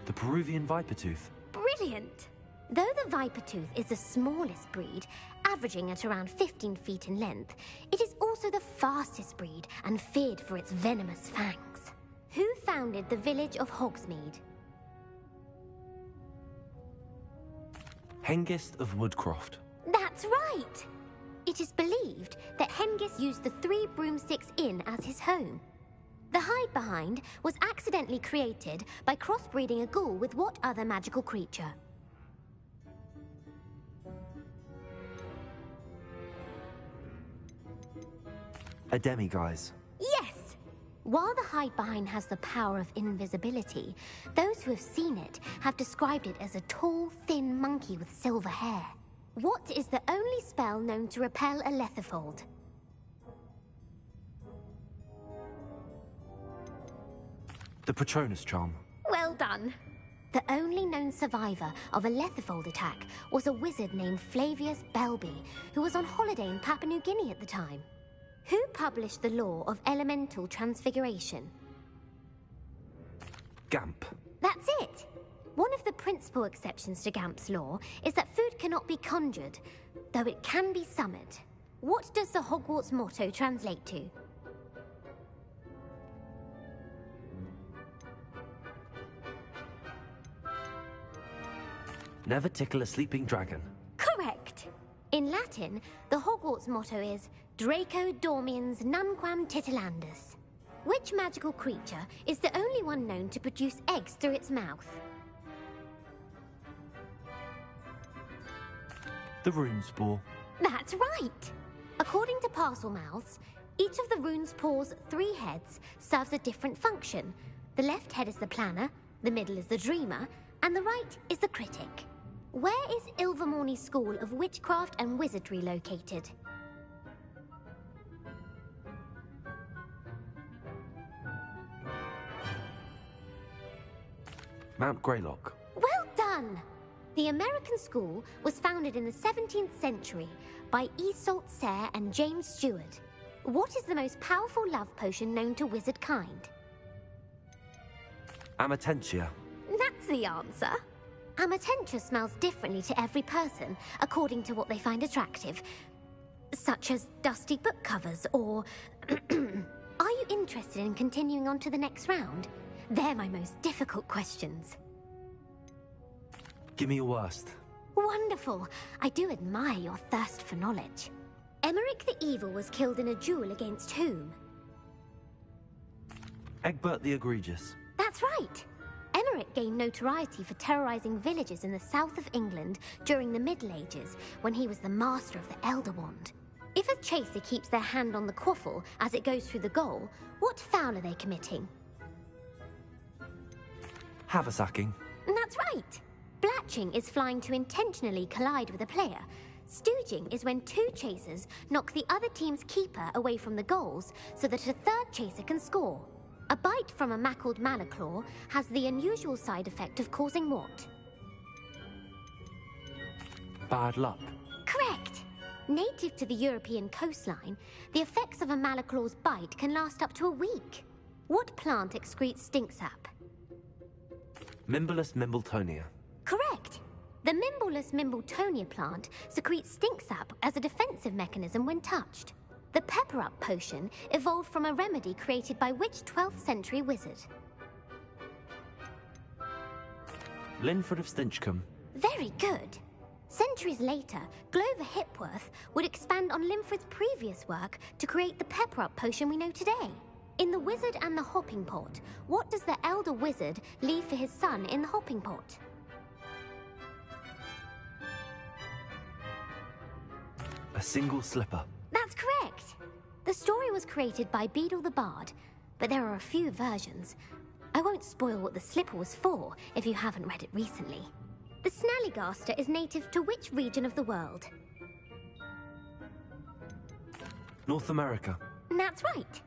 The Peruvian Vipertooth. Brilliant! Though the Vipertooth is the smallest breed, averaging at around 15 feet in length, it is also the fastest breed and feared for its venomous fangs. Who founded the village of Hogsmeade? Hengist of Woodcroft. That's right! It is believed that Hengist used the 3 Broomsticks Inn as his home. The hide behind was accidentally created by crossbreeding a ghoul with what other magical creature? A demiguise. Yes! While the hide behind has the power of invisibility, those who have seen it have described it as a tall, thin monkey with silver hair. What is the only spell known to repel a lethifold? The Patronus charm. Well done. The only known survivor of a lethifold attack was a wizard named Flavius Belby, who was on holiday in Papua New Guinea at the time. Who published the law of elemental transfiguration? Gamp. That's it! One of the principal exceptions to Gamp's law is that food cannot be conjured, though it can be summoned. What does the Hogwarts motto translate to? Never tickle a sleeping dragon. Correct! In Latin, the Hogwarts motto is Draco Dormiens Nunquam Titilandus. Which magical creature is the only one known to produce eggs through its mouth? The rune spore. That's right! According to Parselmouths, each of the rune's paws' 3 heads serves a different function. The left head is the planner, the middle is the dreamer, and the right is the critic. Where is Ilvermorny School of Witchcraft and Wizardry located? Mount Greylock. Well done! The American school was founded in the 17th century by Iseult Sayre and James Stewart. What is the most powerful love potion known to wizard kind? Amatentia. That's the answer. Amatentia smells differently to every person, according to what they find attractive, such as dusty book covers or... Are you interested in continuing on to the next round? They're my most difficult questions. Give me your worst. Wonderful. I do admire your thirst for knowledge. Emeric the Evil was killed in a duel against whom? Egbert the Egregious. That's right. Emeric gained notoriety for terrorizing villages in the south of England during the Middle Ages, when he was the master of the Elder Wand. If a chaser keeps their hand on the quaffle as it goes through the goal, what foul are they committing? Haversacking. That's right. Blatching is flying to intentionally collide with a player. Stooging is when 2 chasers knock the other team's keeper away from the goals so that a 3rd chaser can score. A bite from a mackled malaclaw has the unusual side effect of causing what? Bad luck. Correct! Native to the European coastline, the effects of a malaclaw's bite can last up to a week. What plant excretes stink sap? Mimblus Mimbletonia. Correct! The Mimblus Mimbletonia plant secretes stink sap as a defensive mechanism when touched. The Pepper Up potion evolved from a remedy created by which 12th century wizard? Linford of Stinchcombe. Very good. Centuries later, Glover Hipworth would expand on Linford's previous work to create the Pepper Up potion we know today. In The Wizard and the Hopping Pot, what does the elder wizard leave for his son in the hopping pot? A single slipper. That's correct! The story was created by Beadle the Bard, but there are a few versions. I won't spoil what the slipper was for if you haven't read it recently. The Snallygaster is native to which region of the world? North America. That's right.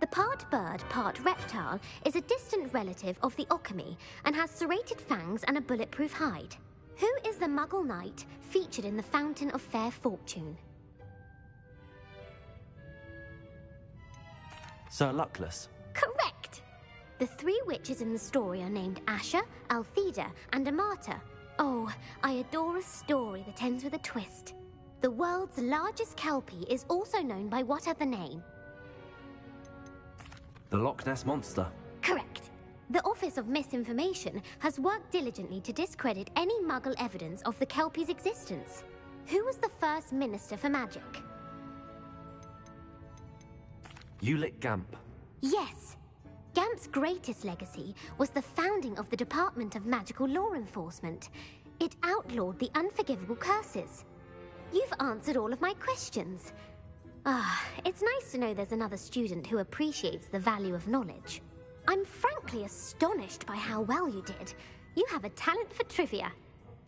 The part bird, part reptile is a distant relative of the Occamy and has serrated fangs and a bulletproof hide. Who is the Muggle knight featured in the Fountain of Fair Fortune? Sir Luckless. Correct! The 3 witches in the story are named Asher, Altheda, and Amata. Oh, I adore a story that ends with a twist. The world's largest kelpie is also known by what other name? The Loch Ness Monster. Correct. The Office of Misinformation has worked diligently to discredit any Muggle evidence of the kelpie's existence. Who was the first Minister for Magic? Ulick Gamp. Yes. Gamp's greatest legacy was the founding of the Department of Magical Law Enforcement. It outlawed the unforgivable curses. You've answered all of my questions. It's nice to know there's another student who appreciates the value of knowledge. I'm frankly astonished by how well you did. You have a talent for trivia.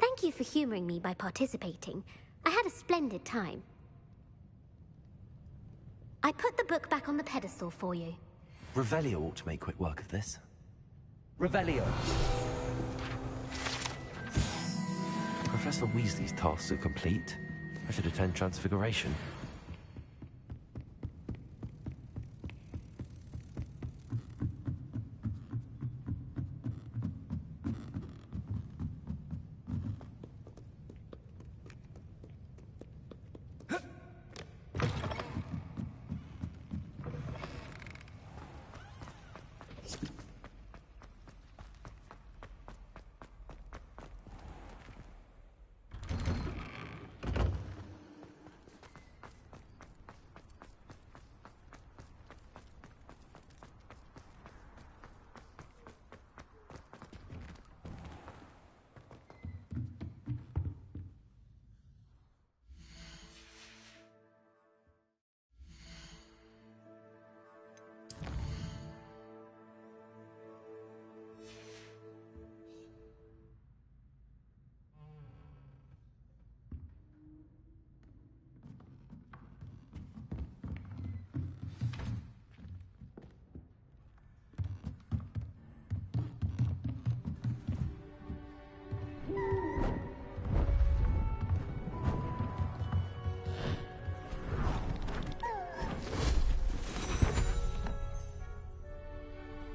Thank you for humoring me by participating. I had a splendid time. I put the book back on the pedestal for you. Revelio ought to make quick work of this. Revelio. Professor Weasley's tasks are complete. I should attend Transfiguration.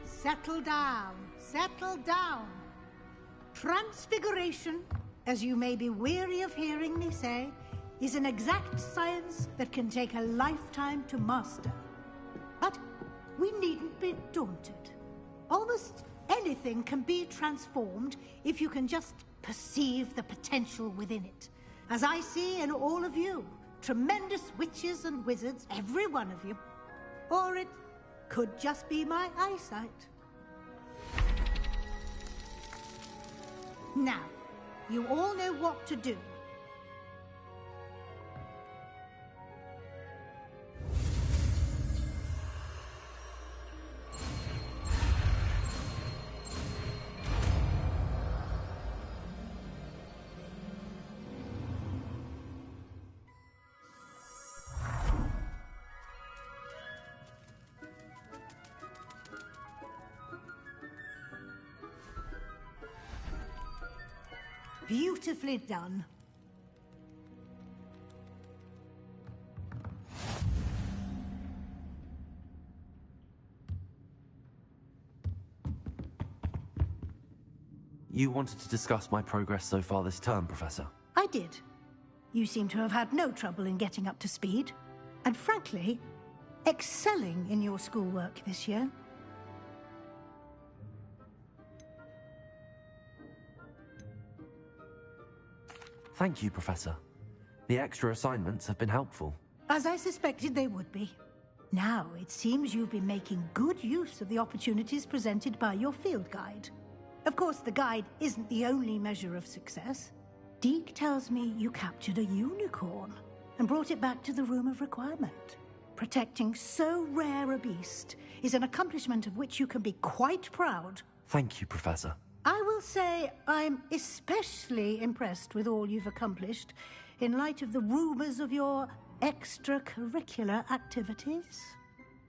Settle down, settle down. Transfiguration, as you may be weary of hearing me say, is an exact science that can take a lifetime to master. But we needn't be daunted. Almost anything can be transformed if you can just perceive the potential within it. As I see in all of you, tremendous witches and wizards, every one of you. Or it could just be my eyesight. Now, you all know what to do. Beautifully done. You wanted to discuss my progress so far this term, Professor? I did. You seem to have had no trouble in getting up to speed. And frankly, excelling in your schoolwork this year. Thank you, Professor. The extra assignments have been helpful. As I suspected they would be. Now, it seems you've been making good use of the opportunities presented by your field guide. Of course, the guide isn't the only measure of success. Deke tells me you captured a unicorn and brought it back to the Room of Requirement. Protecting so rare a beast is an accomplishment of which you can be quite proud. Thank you, Professor. I will say I'm especially impressed with all you've accomplished in light of the rumors of your extracurricular activities.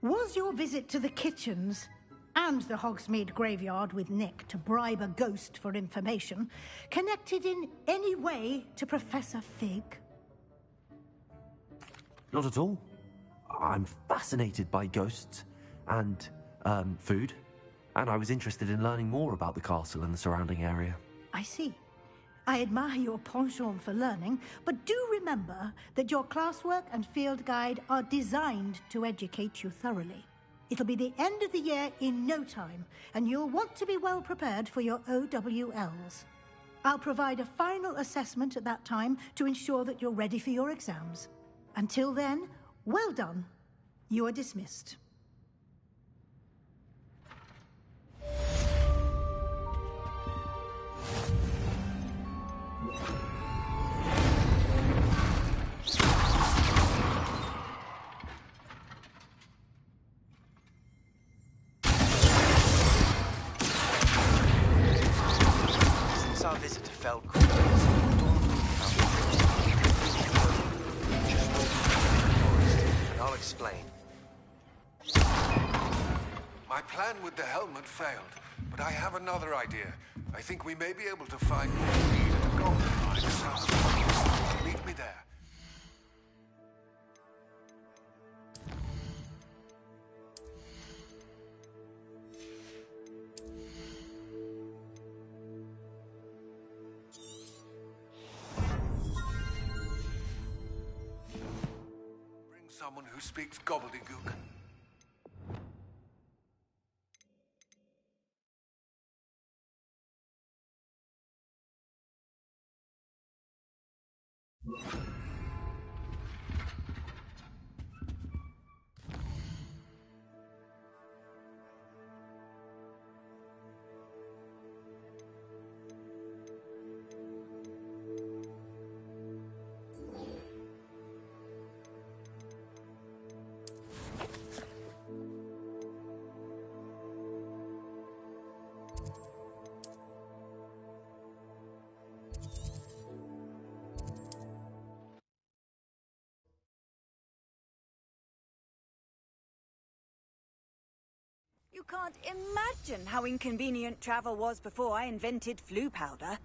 Was your visit to the kitchens and the Hogsmeade graveyard with Nick to bribe a ghost for information connected in any way to Professor Fig? Not at all. I'm fascinated by ghosts and, food. And I was interested in learning more about the castle and the surrounding area. I see. I admire your penchant for learning, but do remember that your classwork and field guide are designed to educate you thoroughly. It'll be the end of the year in no time, and you'll want to be well prepared for your OWLs. I'll provide a final assessment at that time to ensure that you're ready for your exams. Until then, well done. You are dismissed. explain? My plan with the helmet failed, but I have another idea. I think we may be able to find what we need at a gold mine. Meet me there. Bring someone who speaks gobbledygook. You can't imagine how inconvenient travel was before I invented flu powder.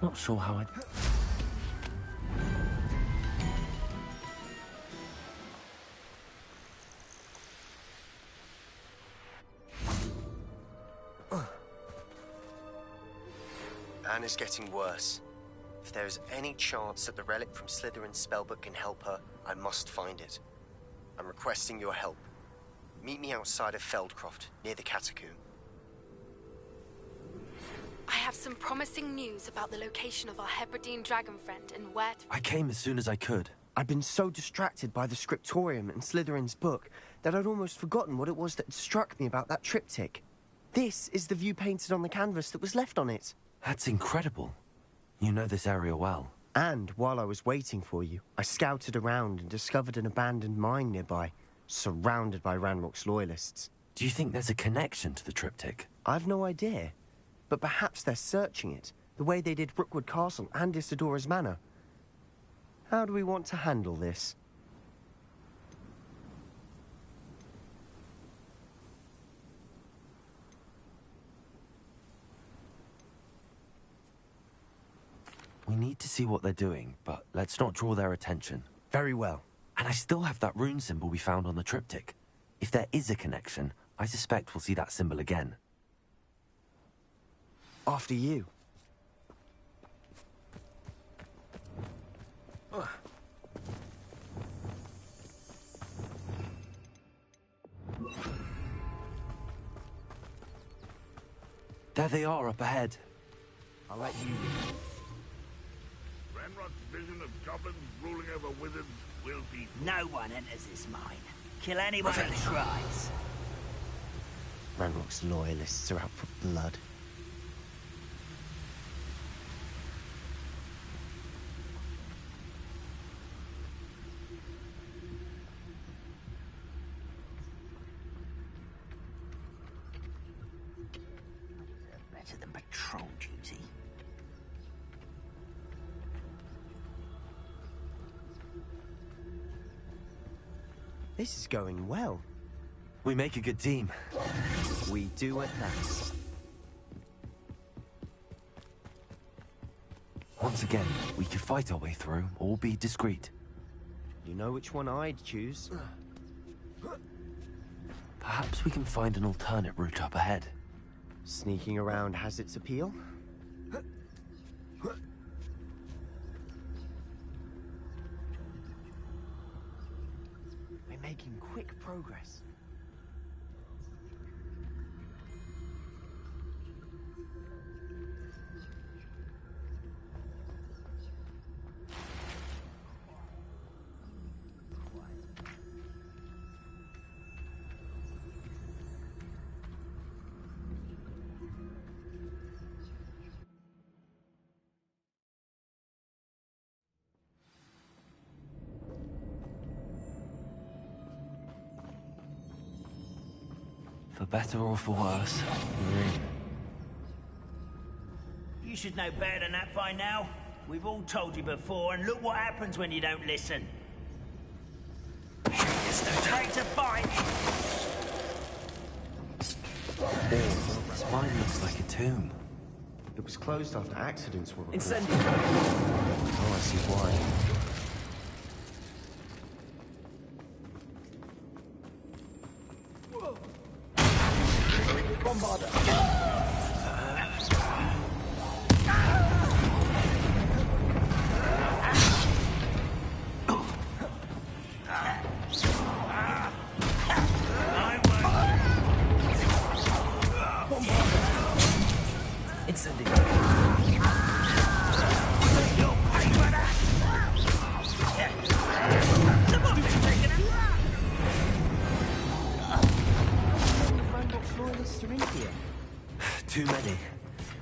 Not sure how I... Anne is getting worse. If there is any chance that the relic from Slytherin's spellbook can help her, I must find it. I'm requesting your help. Meet me outside of Feldcroft, near the Catacomb. I have some promising news about the location of our Hebridean dragon friend and where to... I came as soon as I could. I'd been so distracted by the scriptorium and Slytherin's book that I'd almost forgotten what it was that struck me about that triptych. This is the view painted on the canvas that was left on it. That's incredible. You know this area well. And while I was waiting for you, I scouted around and discovered an abandoned mine nearby, surrounded by Ranrock's loyalists. Do you think there's a connection to the triptych? I've no idea. But perhaps they're searching it, the way they did Brookwood Castle and Isidora's Manor. How do we want to handle this? We need to see what they're doing, but let's not draw their attention. Very well. And I still have that rune symbol we found on the triptych. If there is a connection, I suspect we'll see that symbol again. After you. There they are up ahead. I'll let you... Ranrock's vision of goblins ruling over wizards will be... No one enters this mine. Kill anyone who tries. Ranrock's loyalists are out for blood. better than patrol duty. This is going well. We make a good team. We do at that. Once again, we could fight our way through, or be discreet. You know which one I'd choose. Perhaps we can find an alternate route up ahead. Sneaking around has its appeal. We're making quick progress. For better or for worse, we're in. You should know better than that by now. We've all told you before, and look what happens when you don't listen. Straight to fight! This mine looks like a tomb. It was closed after accidents were reported. Incendio! Oh, I see why. Bombarder! Too many.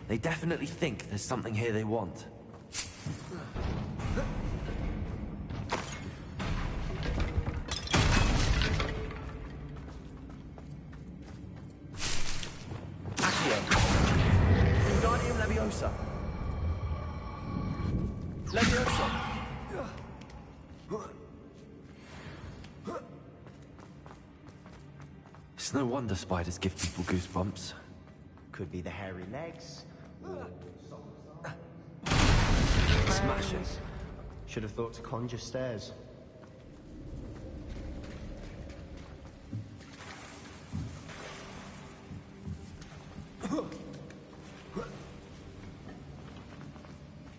They definitely think there's something here they want. Accio. Wingardium Leviosa. Leviosa. It's no wonder spiders give people goosebumps. Could be the hairy legs. Smash it. Should have thought to conjure stairs.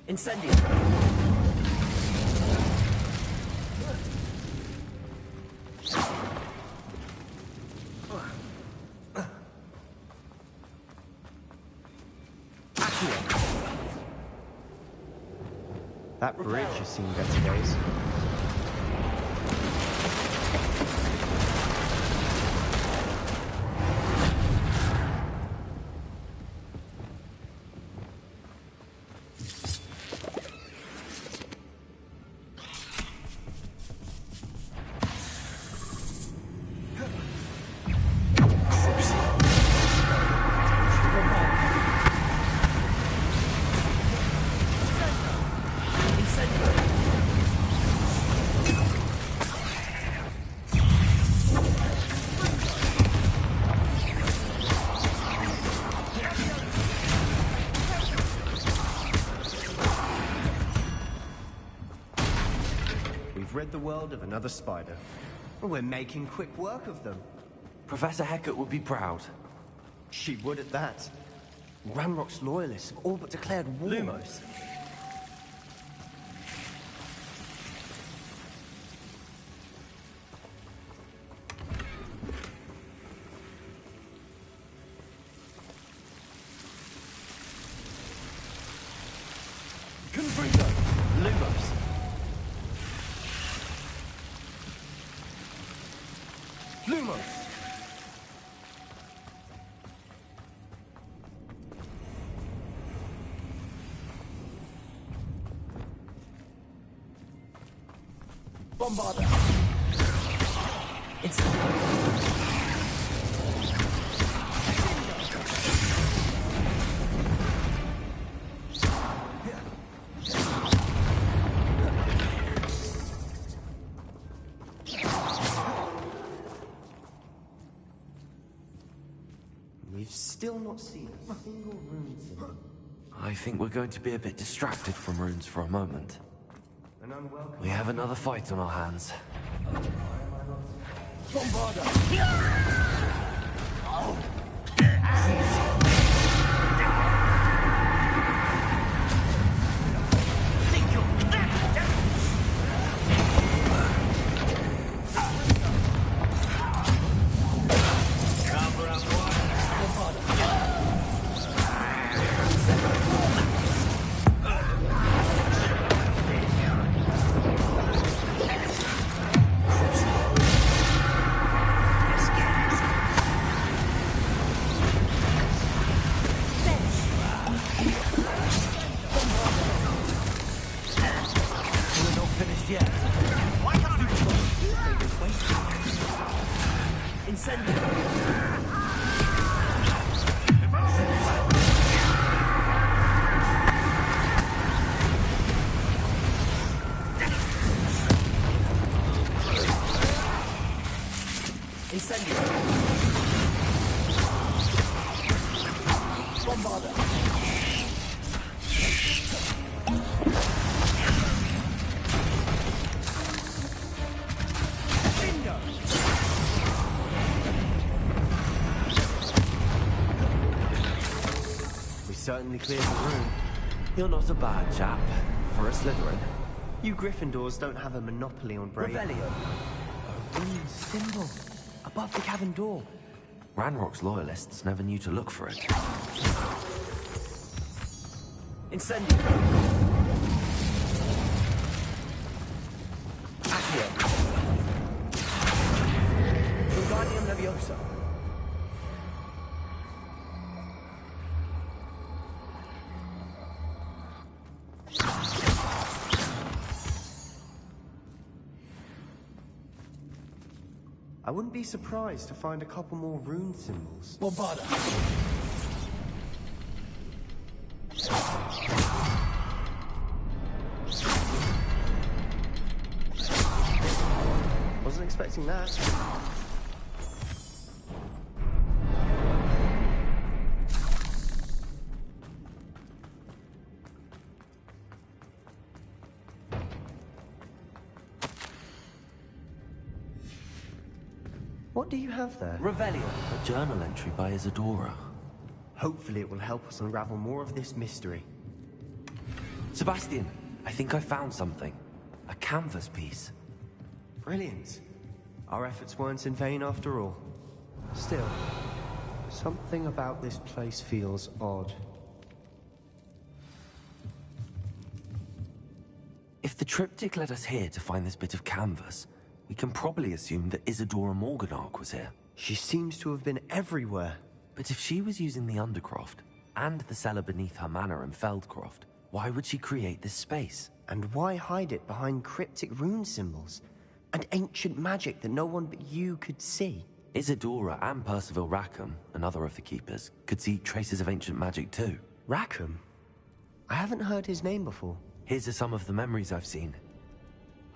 Incendio. That bridge has seen better days. Rid the world of another spider. We're making quick work of them. Professor Hecat would be proud. She would at that. Ranrock's loyalists have all but declared war. Lumos. Confringo! Lumos! Lumos! Bombarder. Incendio. still not seen a single rune symbol. I think we're going to be a bit distracted from runes for a moment. We have another fight on our hands. Certainly cleared the room. You're not a bad chap for a Slytherin. You Gryffindors don't have a monopoly on brave. Revelio. A rune symbol above the cabin door. Ranrock's loyalists never knew to look for it. Incendio. Accio. Wingardium Leviosa. I wouldn't be surprised to find a couple more rune symbols. Bombarda. Wasn't expecting that. What do you have there? Revelio. A journal entry by Isadora. Hopefully it will help us unravel more of this mystery. Sebastian, I think I found something. A canvas piece. Brilliant. Our efforts weren't in vain after all. Still, something about this place feels odd. If the triptych led us here to find this bit of canvas, we can probably assume that Isadora Morganark was here. She seems to have been everywhere. But if she was using the Undercroft, and the cellar beneath her manor in Feldcroft, why would she create this space? And why hide it behind cryptic rune symbols? And ancient magic that no one but you could see? Isadora and Percival Rackham, another of the Keepers, could see traces of ancient magic too. Rackham? I haven't heard his name before. His are some of the memories I've seen.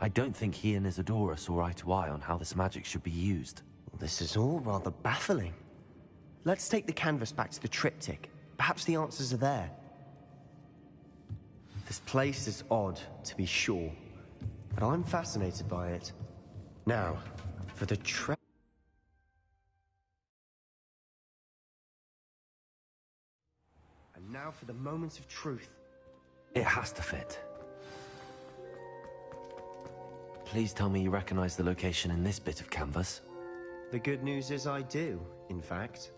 I don't think he and Isadora saw eye to eye on how this magic should be used. Well, this is all rather baffling. Let's take the canvas back to the triptych. Perhaps the answers are there. This place is odd, to be sure, but I'm fascinated by it. Now, for the And now for the moments of truth. It has to fit. Please tell me you recognize the location in this bit of canvas. The good news is I do, in fact.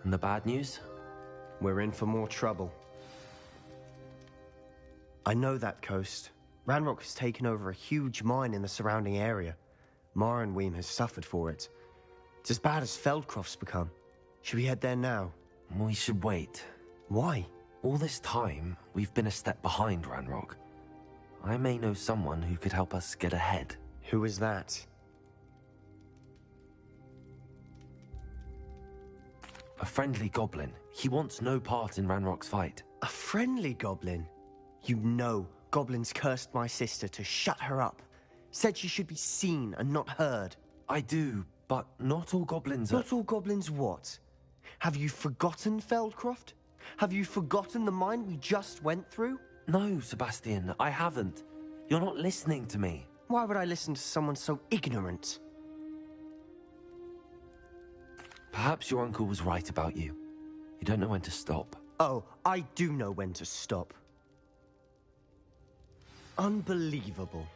And the bad news? We're in for more trouble. I know that coast. Ranrock has taken over a huge mine in the surrounding area. Marrenweem has suffered for it. It's as bad as Feldcroft's become. Should we head there now? We should wait. Why? All this time, we've been a step behind Ranrock. I may know someone who could help us get ahead. Who is that? A friendly goblin. He wants no part in Ranrock's fight. A friendly goblin? You know, goblins cursed my sister to shut her up. Said she should be seen and not heard. I do, but not all goblins are... Not all goblins what? Have you forgotten, Feldcroft? Have you forgotten the mine we just went through? No, Sebastian, I haven't. You're not listening to me. Why would I listen to someone so ignorant? Perhaps your uncle was right about you. You don't know when to stop. Oh, I do know when to stop. Unbelievable.